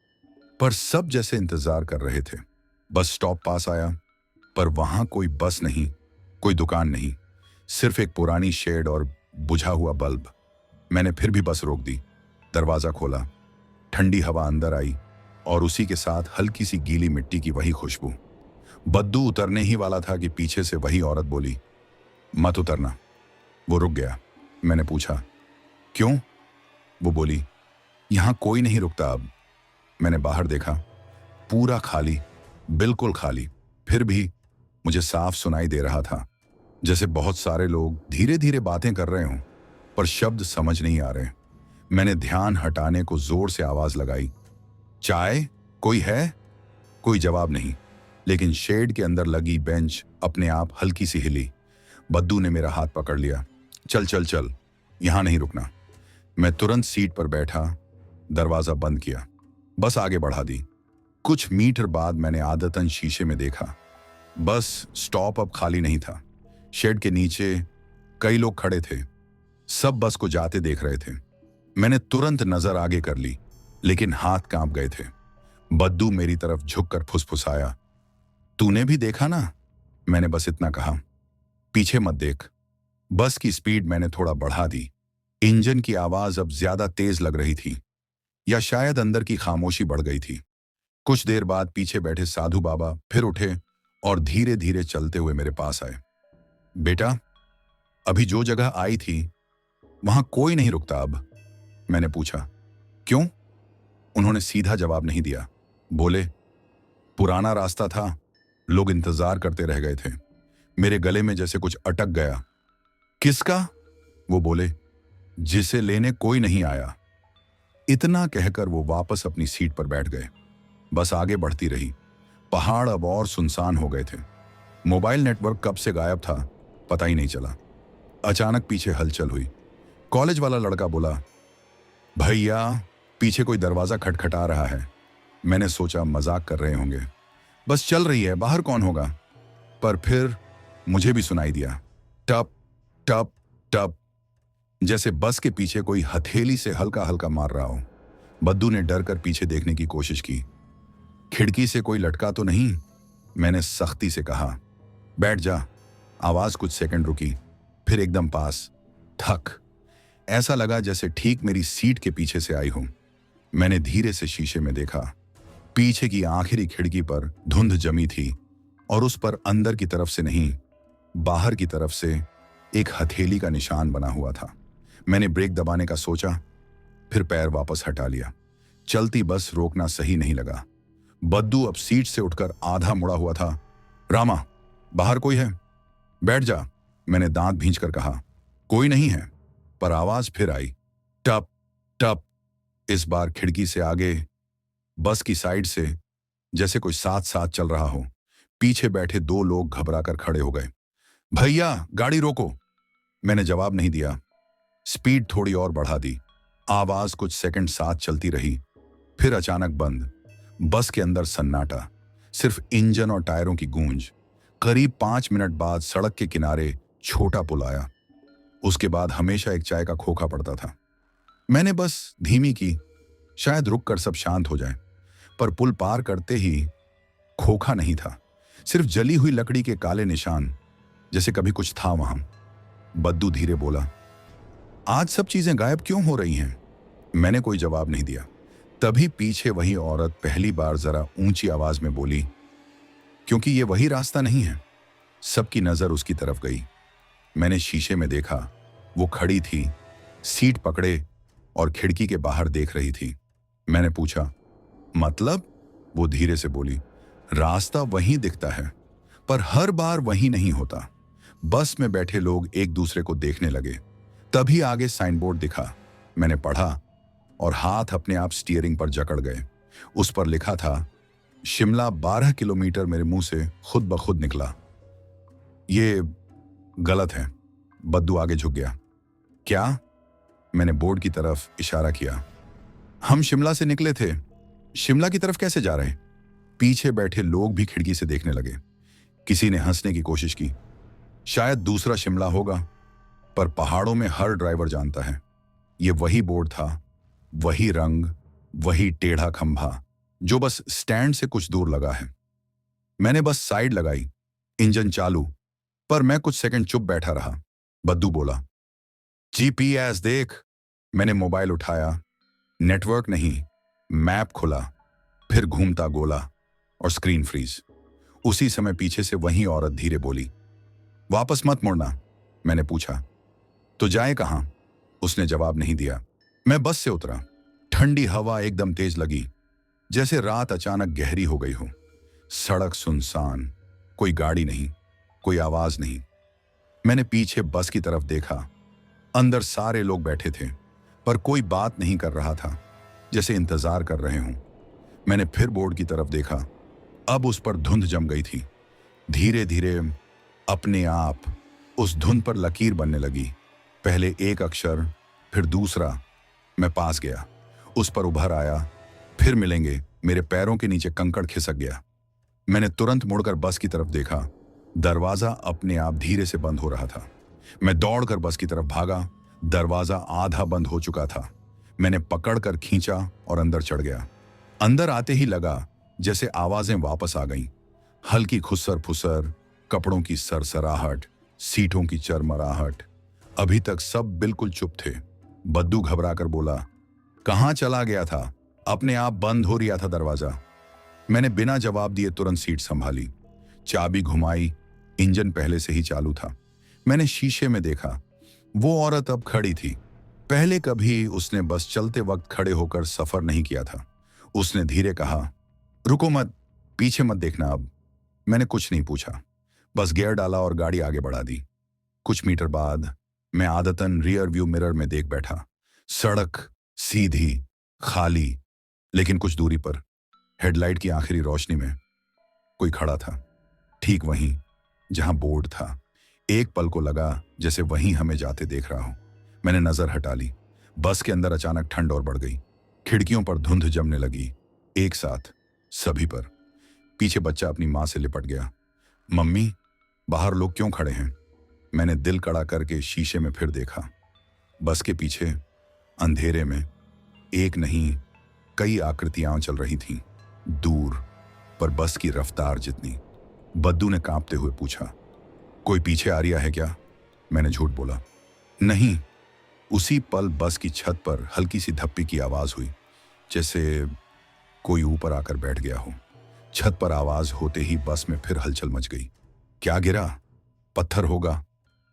पर सब जैसे इंतजार कर रहे थे। बस स्टॉप पास आया, पर वहां कोई बस नहीं, कोई दुकान नहीं, सिर्फ एक पुरानी शेड और बुझा हुआ बल्ब। मैंने फिर भी बस रोक दी। दरवाजा खोला। ठंडी हवा अंदर आई, और उसी के साथ हल्की सी गीली मिट्टी की वही खुशबू। बद्दू उतरने ही वाला था कि पीछे से वही औरत बोली, मत उतरना। वो रुक गया। मैंने पूछा, क्यों? वो बोली, यहां कोई नहीं रुकता अब। मैंने बाहर देखा, पूरा खाली, बिल्कुल खाली। फिर भी मुझे साफ सुनाई दे रहा था, जैसे बहुत सारे लोग धीरे धीरे बातें कर रहे हों, पर शब्द समझ नहीं आ रहे। मैंने ध्यान हटाने को जोर से आवाज लगाई, चाय? कोई है? कोई जवाब नहीं, लेकिन शेड के अंदर लगी बेंच अपने आप हल्की सी हिली। बद्दू ने मेरा हाथ पकड़ लिया। चल चल चल, यहां नहीं रुकना। मैं तुरंत सीट पर बैठा, दरवाजा बंद किया, बस आगे बढ़ा दी। कुछ मीटर बाद मैंने आदतन शीशे में देखा। बस स्टॉप अब खाली नहीं था। शेड के नीचे कई लोग खड़े थे, सब बस को जाते देख रहे थे। मैंने तुरंत नजर आगे कर ली, लेकिन हाथ कांप गए थे। बद्दू मेरी तरफ झुककर फुसफुसाया, तूने भी देखा ना? मैंने बस इतना कहा, पीछे मत देख। बस की स्पीड मैंने थोड़ा बढ़ा दी। इंजन की आवाज अब ज्यादा तेज लग रही थी, या शायद अंदर की खामोशी बढ़ गई थी। कुछ देर बाद पीछे बैठे साधु बाबा फिर उठे और धीरे धीरे चलते हुए मेरे पास आए। बेटा, अभी जो जगह आई थी वहां कोई नहीं रुकता अब। मैंने पूछा, क्यों? उन्होंने सीधा जवाब नहीं दिया। बोले, पुराना रास्ता था, लोग इंतजार करते रह गए थे। मेरे गले में जैसे कुछ अटक गया। किसका? वो बोले, जिसे लेने कोई नहीं आया। इतना कहकर वो वापस अपनी सीट पर बैठ गए। बस आगे बढ़ती रही। पहाड़ अब और सुनसान हो गए थे। मोबाइल नेटवर्क कब से गायब था पता ही नहीं चला। अचानक पीछे हलचल हुई। कॉलेज वाला लड़का बोला, भैया, पीछे कोई दरवाजा खटखटा रहा है। मैंने सोचा मजाक कर रहे होंगे, बस चल रही है, बाहर कौन होगा। पर फिर मुझे भी सुनाई दिया, टप टप टप। जैसे बस के पीछे कोई हथेली से हल्का हल्का मार रहा हो। बद्दू ने डर कर पीछे देखने की कोशिश की। खिड़की से कोई लटका तो नहीं? मैंने सख्ती से कहा। बैठ जा। आवाज कुछ सेकंड रुकी, फिर एकदम पास। थक। ऐसा लगा जैसे ठीक मेरी सीट के पीछे से आई हो। मैंने धीरे से शीशे में देखा। पीछे की आखिरी खिड़की पर धुंध जमी थी और उस पर अंदर की तरफ से नहीं, बाहर की तरफ से एक हथेली का निशान बना हुआ था। मैंने ब्रेक दबाने का सोचा, फिर पैर वापस हटा लिया। चलती बस रोकना सही नहीं लगा। बद्दू अब सीट से उठकर आधा मुड़ा हुआ था। रामा, बाहर कोई है? बैठ जा, मैंने दांत भींचकर कहा। कोई नहीं है, पर आवाज फिर आई। टप टप। इस बार खिड़की से आगे, बस की साइड से, जैसे कोई साथ साथ चल रहा हो। पीछे बैठे दो लोग घबराकर खड़े हो गए। भैया, गाड़ी रोको। मैंने जवाब नहीं दिया। स्पीड थोड़ी और बढ़ा दी। आवाज कुछ सेकंड साथ चलती रही, फिर अचानक बंद। बस के अंदर सन्नाटा, सिर्फ इंजन और टायरों की गूंज। करीब 5 मिनट बाद सड़क के किनारे छोटा पुल आया। उसके बाद हमेशा एक चाय का खोखा पड़ता था। मैंने बस धीमी की, शायद रुक कर सब शांत हो जाए। पर पुल पार करते ही खोखा नहीं था, सिर्फ जली हुई लकड़ी के काले निशान, जैसे कभी कुछ था वहां। बद्दू धीरे बोला, आज सब चीजें गायब क्यों हो रही हैं? मैंने कोई जवाब नहीं दिया। तभी पीछे वही औरत पहली बार जरा ऊंची आवाज में बोली, क्योंकि ये वही रास्ता नहीं है। सबकी नजर उसकी तरफ गई। मैंने शीशे में देखा, वो खड़ी थी, सीट पकड़े और खिड़की के बाहर देख रही थी। मैंने पूछा, मतलब? वो धीरे से बोली, रास्ता वहीं दिखता है, पर हर बार वहीं नहीं होता। बस में बैठे लोग एक दूसरे को देखने लगे। तभी आगे साइन बोर्ड दिखा। मैंने पढ़ा और हाथ अपने आप स्टीयरिंग पर जकड़ गए। उस पर लिखा था, शिमला 12 किलोमीटर। मेरे मुंह से खुद ब खुद निकला, ये गलत है। बद्दू आगे झुक गया। क्या? मैंने बोर्ड की तरफ इशारा किया। हम शिमला से निकले थे, शिमला की तरफ कैसे जा रहे? पीछे बैठे लोग भी खिड़की से देखने लगे। किसी ने हंसने की कोशिश की, शायद दूसरा शिमला होगा, पर पहाड़ों में हर ड्राइवर जानता है, ये वही बोर्ड था, वही रंग, वही टेढ़ा खंभा, जो बस स्टैंड से कुछ दूर लगा है। मैंने बस साइड लगाई, इंजन चालू, पर मैं कुछ सेकंड चुप बैठा रहा। बद्दू बोला, जीपीएस देख। मैंने मोबाइल उठाया, नेटवर्क नहीं, मैप खुला, फिर घूमता गोला और स्क्रीन फ्रीज। उसी समय पीछे से वही औरत धीरे बोली, वापस मत मुड़ना। मैंने पूछा, तो जाए कहां? उसने जवाब नहीं दिया। मैं बस से उतरा। ठंडी हवा एकदम तेज लगी, जैसे रात अचानक गहरी हो गई हो। सड़क सुनसान, कोई गाड़ी नहीं, कोई आवाज नहीं। मैंने पीछे बस की तरफ देखा। अंदर सारे लोग बैठे थे, पर कोई बात नहीं कर रहा था, जैसे इंतजार कर रहे हों। मैंने फिर बोर्ड की तरफ देखा। अब उस पर धुंध जम गई थी। धीरे धीरे अपने आप उस धुंध पर लकीर बनने लगी। पहले एक अक्षर, फिर दूसरा। मैं पास गया, उस पर उभर आया, फिर मिलेंगे। मेरे पैरों के नीचे कंकड़ खिसक गया। मैंने तुरंत मुड़कर बस की तरफ देखा। दरवाजा अपने आप धीरे से बंद हो रहा था। मैं दौड़कर बस की तरफ भागा। दरवाजा आधा बंद हो चुका था। मैंने पकड़कर खींचा और अंदर चढ़ गया। अंदर आते ही लगा जैसे आवाजें वापस आ गईं। हल्की खुसर फुसर, कपड़ों की सरसराहट, सीटों की चरमराहट। अभी तक सब बिल्कुल चुप थे। बद्दू घबराकर बोला, कहां चला गया था? अपने आप बंद हो रहा था दरवाजा। मैंने बिना जवाब दिए तुरंत सीट संभाली, चाबी घुमाई। इंजन पहले से ही चालू था। मैंने शीशे में देखा, वो औरत अब खड़ी थी। पहले कभी उसने बस चलते वक्त खड़े होकर सफर नहीं किया था। उसने धीरे कहा, रुको मत, पीछे मत देखना अब। मैंने कुछ नहीं पूछा, बस गियर डाला और गाड़ी आगे बढ़ा दी। कुछ मीटर बाद मैं आदतन रियर व्यू मिरर में देख बैठा। सड़क सीधी, खाली, लेकिन कुछ दूरी पर हेडलाइट की आखिरी रोशनी में कोई खड़ा था, ठीक वहीं जहां बोर्ड था। एक पल को लगा जैसे वहीं हमें जाते देख रहा हो। मैंने नजर हटा ली। बस के अंदर अचानक ठंड और बढ़ गई। खिड़कियों पर धुंध जमने लगी, एक साथ सभी पर। पीछे बच्चा अपनी मां से लिपट गया। मम्मी, बाहर लोग क्यों खड़े हैं? मैंने दिल कड़ा करके शीशे में फिर देखा। बस के पीछे अंधेरे में एक नहीं कई आकृतियां चल रही थीं, दूर पर बस की रफ्तार जितनी। बद्दू ने कांपते हुए पूछा, कोई पीछे आ रहा है क्या? मैंने झूठ बोला, नहीं। उसी पल बस की छत पर हल्की सी धप्पी की आवाज हुई, जैसे कोई ऊपर आकर बैठ गया हो। छत पर आवाज होते ही बस में फिर हलचल मच गई। क्या गिरा? पत्थर होगा,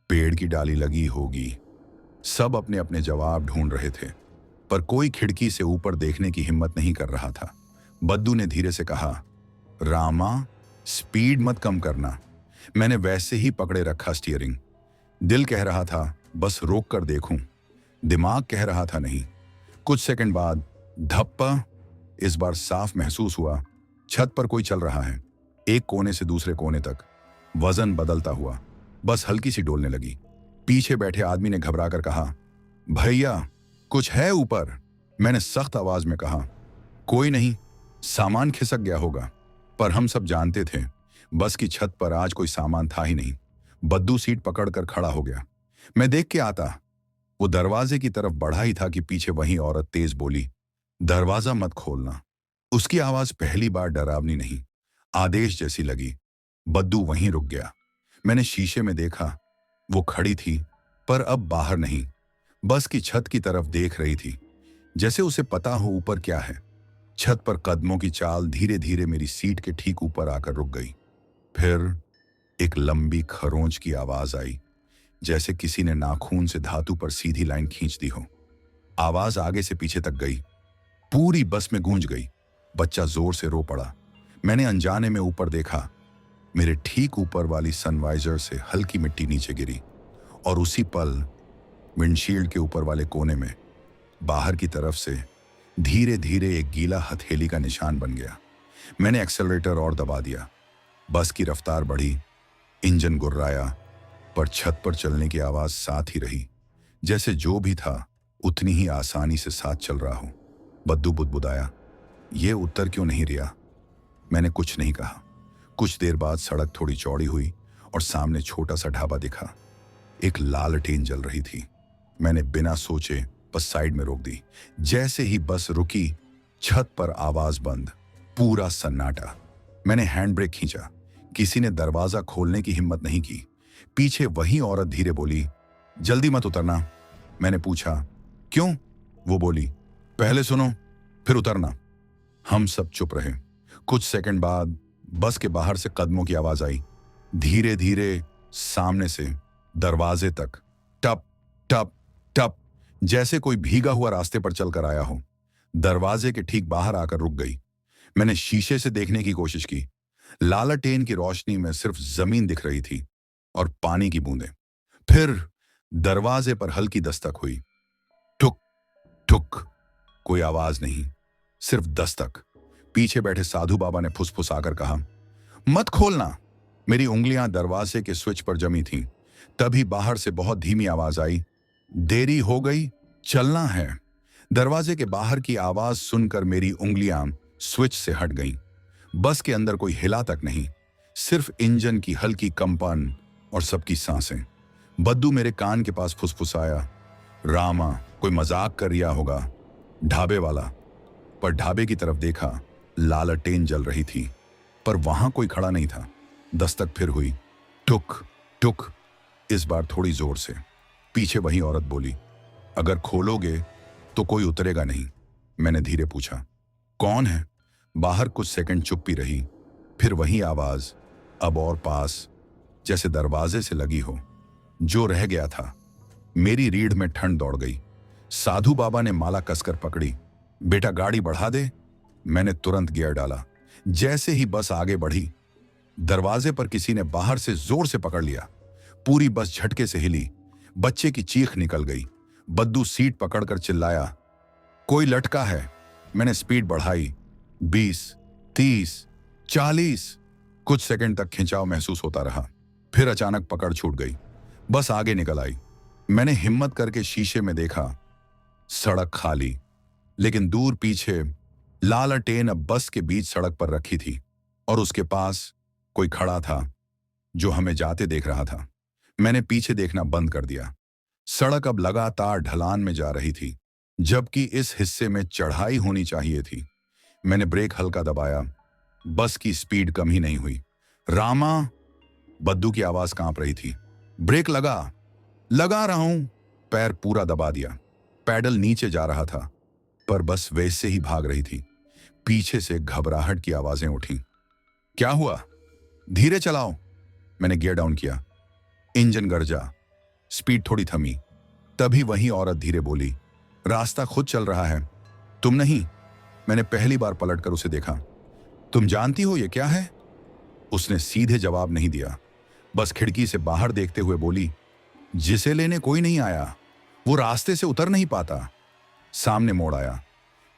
पेड़ की डाली लगी होगी। सब अपने अपने जवाब ढूंढ रहे थे, पर कोई खिड़की से ऊपर देखने की हिम्मत नहीं कर रहा था। बद्दू ने धीरे से कहा, रामा, स्पीड मत कम करना। मैंने वैसे ही पकड़े रखा स्टीयरिंग। दिल कह रहा था बस रोक कर देखूं, दिमाग कह रहा था नहीं। कुछ सेकंड बाद धप्पा। इस बार साफ महसूस हुआ छत पर कोई चल रहा है, एक कोने से दूसरे कोने तक, वजन बदलता हुआ। बस हल्की सी डोलने लगी। पीछे बैठे आदमी ने घबराकर कहा, भैया कुछ है ऊपर? मैंने सख्त आवाज में कहा, कोई नहीं, सामान खिसक गया होगा। पर हम सब जानते थे बस की छत पर आज कोई सामान था ही नहीं। बद्दू सीट पकड़कर खड़ा हो गया। मैं देख के आता। वो दरवाजे की तरफ बढ़ा ही था कि पीछे वही औरत तेज बोली, दरवाजा मत खोलना। उसकी आवाज पहली बार डरावनी नहीं, आदेश जैसी लगी। बद्दू वहीं रुक गया। मैंने शीशे में देखा, वो खड़ी थी, पर अब बाहर नहीं, बस की छत की तरफ देख रही थी, जैसे उसे पता हो ऊपर क्या है। छत पर कदमों की चाल धीरे धीरे मेरी सीट के ठीक ऊपर आकर रुक गई। फिर एक लंबी खरोंच की आवाज आई, जैसे किसी ने नाखून से धातु पर सीधी लाइन खींच दी हो। आवाज आगे से पीछे तक गई, पूरी बस में गूंज गई। बच्चा जोर से रो पड़ा। मैंने अनजाने में ऊपर देखा। मेरे ठीक ऊपर वाली सनवाइजर से हल्की मिट्टी नीचे गिरी और उसी पल विंडशील्ड के ऊपर वाले कोने में बाहर की तरफ से धीरे धीरे एक गीला हथेली का निशान बन गया। मैंने एक्सेलरेटर और दबा दिया। बस की रफ्तार बढ़ी, इंजन गुर्राया, पर छत पर चलने की आवाज साथ ही रही, जैसे जो भी था उतनी ही आसानी से साथ चल रहा हो। बद्दू बुदबुदाया, ये उत्तर क्यों नहीं रिया? मैंने कुछ नहीं कहा। कुछ देर बाद सड़क थोड़ी चौड़ी हुई और सामने छोटा सा ढाबा दिखा। एक लालटेन जल रही थी। मैंने बिना सोचे बस साइड में रोक दी। जैसे ही बस रुकी, छत पर आवाज बंद, पूरा सन्नाटा। मैंने हैंड ब्रेक खींचा। किसी ने दरवाजा खोलने की हिम्मत नहीं की। पीछे वही औरत धीरे बोली, जल्दी मत उतरना। मैंने पूछा, क्यों? वो बोली, पहले सुनो फिर उतरना। हम सब चुप रहे। कुछ सेकंड बाद बस के बाहर से कदमों की आवाज आई, धीरे धीरे, सामने से दरवाजे तक, टप टप टप, जैसे कोई भीगा हुआ रास्ते पर चलकर आया हो। दरवाजे के ठीक बाहर आकर रुक गई। मैंने शीशे से देखने की कोशिश की। लालटेन की रोशनी में सिर्फ जमीन दिख रही थी और पानी की बूंदें। फिर दरवाजे पर हल्की दस्तक हुई, ठुक ठुक। कोई आवाज नहीं, सिर्फ दस्तक। पीछे बैठे साधु बाबा ने फुसफुसाकर कहा, मत खोलना। मेरी उंगलियां दरवाजे के स्विच पर जमी थीं। तभी बाहर से बहुत धीमी आवाज आई, देरी हो गई, चलना है। दरवाजे के बाहर की आवाज सुनकर मेरी उंगलियां स्विच से हट गईं। बस के अंदर कोई हिला तक नहीं, सिर्फ इंजन की हल्की कंपन और सबकी सांसें। बद्दू मेरे कान के पास फुसफुसाया, रामा, कोई मजाक कर रिया होगा, ढाबे वाला। पर ढाबे की तरफ देखा, लालटेन जल रही थी, पर वहां कोई खड़ा नहीं था। दस्तक फिर हुई, टुक टुक, इस बार थोड़ी जोर से। पीछे वही औरत बोली, अगर खोलोगे तो कोई उतरेगा नहीं। मैंने धीरे पूछा, कौन है? बाहर कुछ सेकंड चुप्पी रही। फिर वही आवाज, अब और पास, जैसे दरवाजे से लगी हो। जो रह गया था। मेरी रीढ़ में ठंड दौड़ गई। साधु बाबा ने माला कसकर पकड़ी, बेटा गाड़ी बढ़ा दे। मैंने तुरंत गियर डाला। जैसे ही बस आगे बढ़ी, दरवाजे पर किसी ने बाहर से जोर से पकड़ लिया। पूरी बस झटके से हिली। बच्चे की चीख निकल गई। बद्दू सीट पकड़कर चिल्लाया, कोई लटका है। मैंने स्पीड बढ़ाई, 20, 30, 40। कुछ सेकंड तक खिंचाव महसूस होता रहा। फिर अचानक पकड़ छूट गई। बस आगे निकल आई। मैंने हिम्मत करके शीशे में देखा, सड़क खाली, लेकिन दूर पीछे लालटेन अब बस के बीच सड़क पर रखी थी और उसके पास कोई खड़ा था जो हमें जाते देख रहा था। मैंने पीछे देखना बंद कर दिया। सड़क अब लगातार ढलान में जा रही थी, जबकि इस हिस्से में चढ़ाई होनी चाहिए थी। मैंने ब्रेक हल्का दबाया। बस की स्पीड कम ही नहीं हुई। रामा, बद्दू की आवाज कांप रही थी। ब्रेक लगा। लगा रहा हूं। पैर पूरा दबा दिया। पैडल नीचे जा रहा था, पर बस वैसे ही भाग रही थी। पीछे से घबराहट की आवाजें उठी। क्या हुआ? धीरे चलाओ। मैंने गियर डाउन किया। इंजन गरजा। स्पीड थोड़ी थमी। तभी वही औरत धीरे बोली, रास्ता खुद चल रहा है, तुम नहीं। मैंने पहली बार पलटकर उसे देखा। तुम जानती हो ये क्या है? उसने सीधे जवाब नहीं दिया, बस खिड़की से बाहर देखते हुए बोली, जिसे लेने कोई नहीं आया, वो रास्ते से उतर नहीं पाता। सामने मोड़ आया।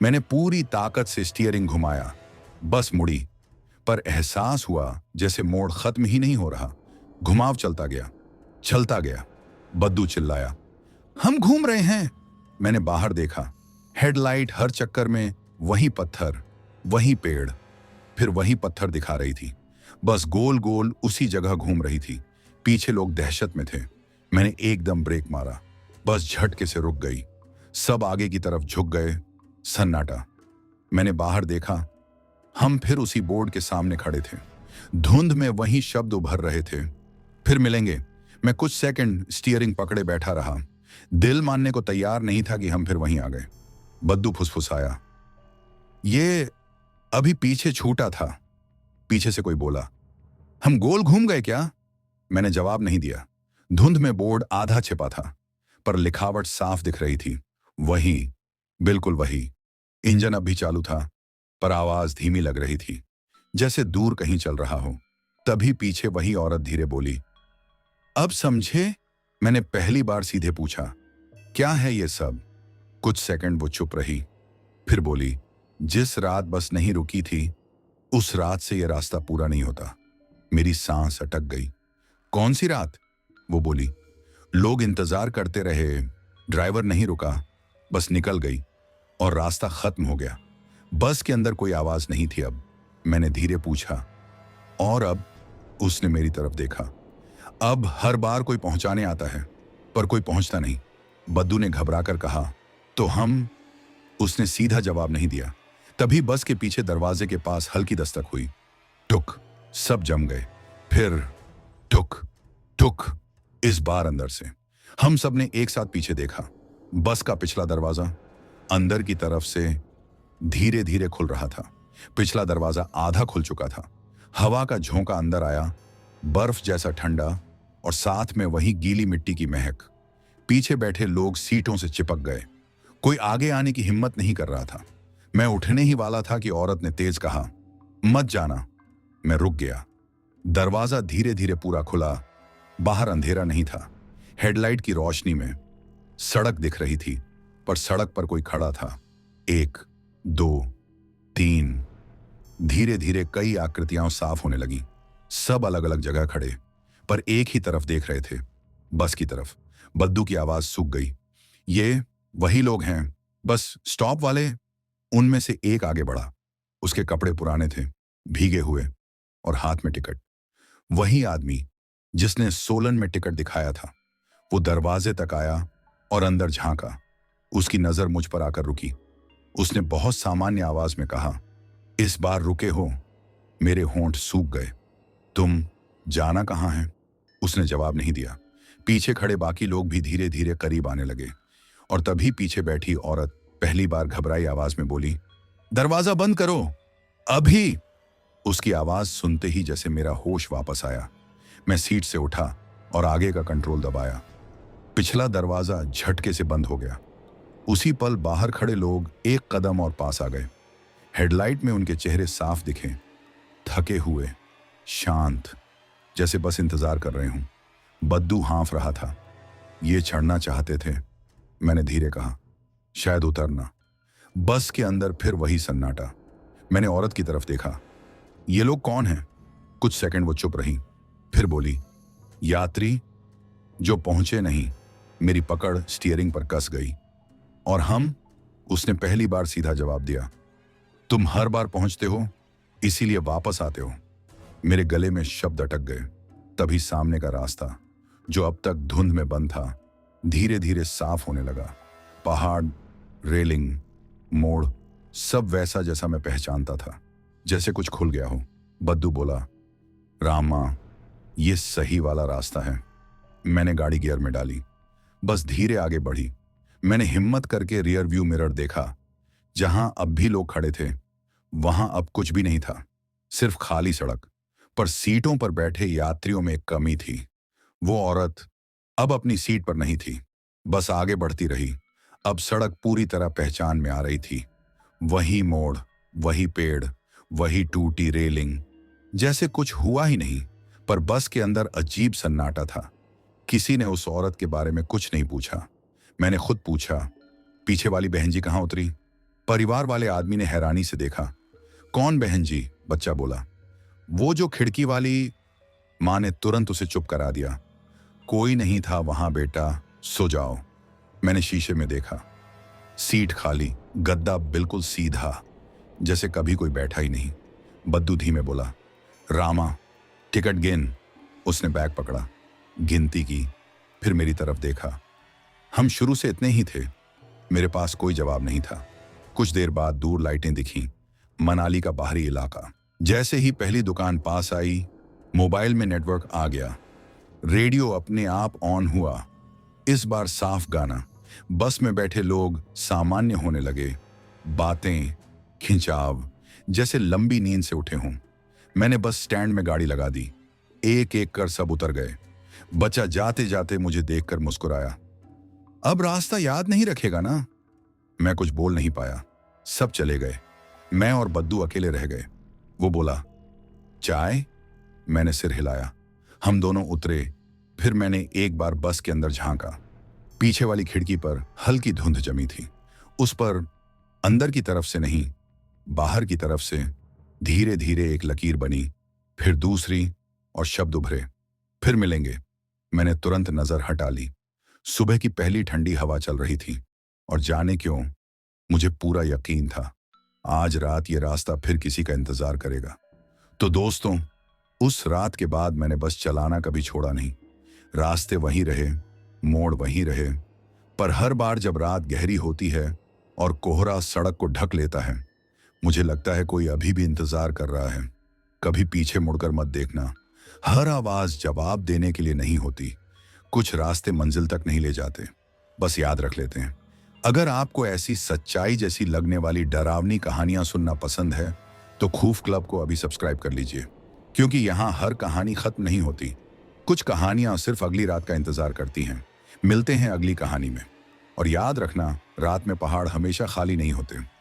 मैंने पूरी ताकत से स्टीयरिंग घुमाया। बस मुड़ी, पर एहसास हुआ जैसे मोड़ खत्म ही नहीं हो रहा। घुमाव चलता गया, चलता गया। बद्दू चिल्लाया, हम घूम रहे हैं। मैंने बाहर देखा। हेडलाइट हर चक्कर में वही पत्थर, वही पेड़, फिर वही पत्थर दिखा रही थी। बस गोल गोल उसी जगह घूम रही थी। पीछे लोग दहशत में थे। मैंने एकदम ब्रेक मारा। बस झटके से रुक गई। सब आगे की तरफ झुक गए। सन्नाटा। मैंने बाहर देखा। हम फिर उसी बोर्ड के सामने खड़े थे। धुंध में वही शब्द उभर रहे थे, फिर मिलेंगे। मैं कुछ सेकंड स्टीयरिंग पकड़े बैठा रहा। दिल मानने को तैयार नहीं था कि हम फिर वहीं आ गए। बद्दू फुसफुसाया, ये अभी पीछे छूटा था। पीछे से कोई बोला, हम गोल घूम गए क्या? मैंने जवाब नहीं दिया। धुंध में बोर्ड आधा छिपा था, पर लिखावट साफ दिख रही थी। वही, बिल्कुल वही। इंजन अब भी चालू था, पर आवाज धीमी लग रही थी, जैसे दूर कहीं चल रहा हो। तभी पीछे वही औरत धीरे बोली, अब समझे? मैंने पहली बार सीधे पूछा, क्या है ये सब? कुछ सेकंड वो चुप रही, फिर बोली, जिस रात बस नहीं रुकी थी, उस रात से ये रास्ता पूरा नहीं होता। मेरी सांस अटक गई। कौन सी रात? वो बोली, लोग इंतजार करते रहे, ड्राइवर नहीं रुका, बस निकल गई और रास्ता खत्म हो गया। बस के अंदर कोई आवाज नहीं थी अब। मैंने धीरे पूछा, और अब? उसने मेरी तरफ देखा। अब हर बार कोई पहुंचाने आता है, पर कोई पहुंचता नहीं। बद्दू ने घबराकर कहा, तो हम? उसने सीधा जवाब नहीं दिया। तभी बस के पीछे दरवाजे के पास हल्की दस्तक हुई। टुक। सब जम गए। फिर टुक टुक। इस बार अंदर से। हम सब ने एक साथ पीछे देखा। बस का पिछला दरवाजा अंदर की तरफ से धीरे धीरे खुल रहा था। पिछला दरवाजा आधा खुल चुका था। हवा का झोंका अंदर आया, बर्फ जैसा ठंडा, और साथ में वही गीली मिट्टी की महक। पीछे बैठे लोग सीटों से चिपक गए। कोई आगे आने की हिम्मत नहीं कर रहा था। मैं उठने ही वाला था कि औरत ने तेज कहा, मत जाना। मैं रुक गया। दरवाजा धीरे धीरे पूरा खुला। बाहर अंधेरा नहीं था। हेडलाइट की रोशनी में सड़क दिख रही थी, पर सड़क पर कोई खड़ा था। 1, 2, 3। धीरे धीरे कई आकृतियां साफ होने लगी। सब अलग अलग जगह खड़े, पर एक ही तरफ देख रहे थे, बस की तरफ। बद्दू की आवाज सूख गई, ये वही लोग हैं, बस स्टॉप वाले। उनमें से एक आगे बढ़ा। उसके कपड़े पुराने थे, भीगे हुए, और हाथ में टिकट। वही आदमी जिसने सोलन में टिकट दिखाया था। वो दरवाजे तक आया और अंदर झांका। उसकी नजर मुझ पर आकर रुकी। उसने बहुत सामान्य आवाज में कहा, इस बार रुके हो? मेरे होंठ सूख गए। तुम जाना कहाँ है? उसने जवाब नहीं दिया। पीछे खड़े बाकी लोग भी धीरे धीरे करीब आने लगे, और तभी पीछे बैठी औरत पहली बार घबराई आवाज में बोली, दरवाजा बंद करो अभी। उसकी आवाज सुनते ही जैसे मेरा होश वापस आया। मैं सीट से उठा और आगे का कंट्रोल दबाया। पिछला दरवाजा झटके से बंद हो गया। उसी पल बाहर खड़े लोग एक कदम और पास आ गए। हेडलाइट में उनके चेहरे साफ दिखे, थके हुए, शांत, जैसे बस इंतजार कर रहे हूं। बद्दू हाँफ रहा था। ये चढ़ना चाहते थे, मैंने धीरे कहा, शायद उतरना। बस के अंदर फिर वही सन्नाटा। मैंने औरत की तरफ देखा, ये लोग कौन हैं? कुछ सेकंड वो चुप रही, फिर बोली, यात्री जो पहुंचे नहीं। मेरी पकड़ स्टीयरिंग पर कस गई। और हम? उसने पहली बार सीधा जवाब दिया, तुम हर बार पहुंचते हो, इसीलिए वापस आते हो। मेरे गले में शब्द अटक गए। तभी सामने का रास्ता, जो अब तक धुंध में बंद था, धीरे धीरे साफ होने लगा। पहाड़, रेलिंग, मोड़, सब वैसा जैसा मैं पहचानता था, जैसे कुछ खुल गया हो। बद्दू बोला, रामा, ये सही वाला रास्ता है। मैंने गाड़ी गियर में डाली, बस धीरे आगे बढ़ी। मैंने हिम्मत करके रियर व्यू मिरर देखा। जहां अब भी लोग खड़े थे, वहां अब कुछ भी नहीं था, सिर्फ खाली सड़क। पर सीटों पर बैठे यात्रियों में एक कमी थी। वो औरत अब अपनी सीट पर नहीं थी, बस आगे बढ़ती रही। अब सड़क पूरी तरह पहचान में आ रही थी। वही मोड़, वही पेड़, वही टूटी रेलिंग, जैसे कुछ हुआ ही नहीं। पर बस के अंदर अजीब सन्नाटा था। किसी ने उस औरत के बारे में कुछ नहीं पूछा। मैंने खुद पूछा, पीछे वाली बहन जी कहाँ उतरी? परिवार वाले आदमी ने हैरानी से देखा। कौन बहन जी? बच्चा बोला, वो जो खिड़की वाली। मां ने तुरंत उसे चुप करा दिया। कोई नहीं था वहां बेटा, सो जाओ। मैंने शीशे में देखा, सीट खाली, गद्दा बिल्कुल सीधा, जैसे कभी कोई बैठा ही नहीं। बद्दू धीमे बोला, रामा, टिकट गिन। उसने बैग पकड़ा, गिनती की, फिर मेरी तरफ देखा। हम शुरू से इतने ही थे। मेरे पास कोई जवाब नहीं था। कुछ देर बाद दूर लाइटें दिखीं, मनाली का बाहरी इलाका। जैसे ही पहली दुकान पास आई, मोबाइल में नेटवर्क आ गया। रेडियो अपने आप ऑन हुआ। इस बार साफ गाना। बस में बैठे लोग सामान्य होने लगे। बातें, खिंचाव, जैसे लंबी नींद से उठे हों। मैंने बस स्टैंड में गाड़ी लगा दी। एक एक कर सब उतर गए। बच्चा जाते जाते मुझे देखकर मुस्कुराया। अब रास्ता याद नहीं रखेगा ना? मैं कुछ बोल नहीं पाया। सब चले गए, मैं और बद्दू अकेले रह गए। वो बोला, चाय? मैंने सिर हिलाया। हम दोनों उतरे। फिर मैंने एक बार बस के अंदर झांका। पीछे वाली खिड़की पर हल्की धुंध जमी थी। उस पर अंदर की तरफ से नहीं, बाहर की तरफ से धीरे धीरे एक लकीर बनी, फिर दूसरी, और शब्द उभरे, फिर मिलेंगे। मैंने तुरंत नजर हटा ली। सुबह की पहली ठंडी हवा चल रही थी, और जाने क्यों मुझे पूरा यकीन था, आज रात ये रास्ता फिर किसी का इंतजार करेगा। तो दोस्तों, उस रात के बाद मैंने बस चलाना कभी छोड़ा नहीं। रास्ते वहीं रहे, मोड़ वहीं रहे, पर हर बार जब रात गहरी होती है और कोहरा सड़क को ढक लेता है, मुझे लगता है कोई अभी भी इंतजार कर रहा है। कभी पीछे मुड़कर मत देखना। हर आवाज जवाब देने के लिए नहीं होती। कुछ रास्ते मंजिल तक नहीं ले जाते, बस याद रख लेते हैं। अगर आपको ऐसी सच्चाई जैसी लगने वाली डरावनी कहानियां सुनना पसंद है, तो खूफ क्लब को अभी सब्सक्राइब कर लीजिए, क्योंकि यहाँ हर कहानी खत्म नहीं होती। कुछ कहानियां सिर्फ अगली रात का इंतजार करती हैं। मिलते हैं अगली कहानी में। और याद रखना, रात में पहाड़ हमेशा खाली नहीं होते।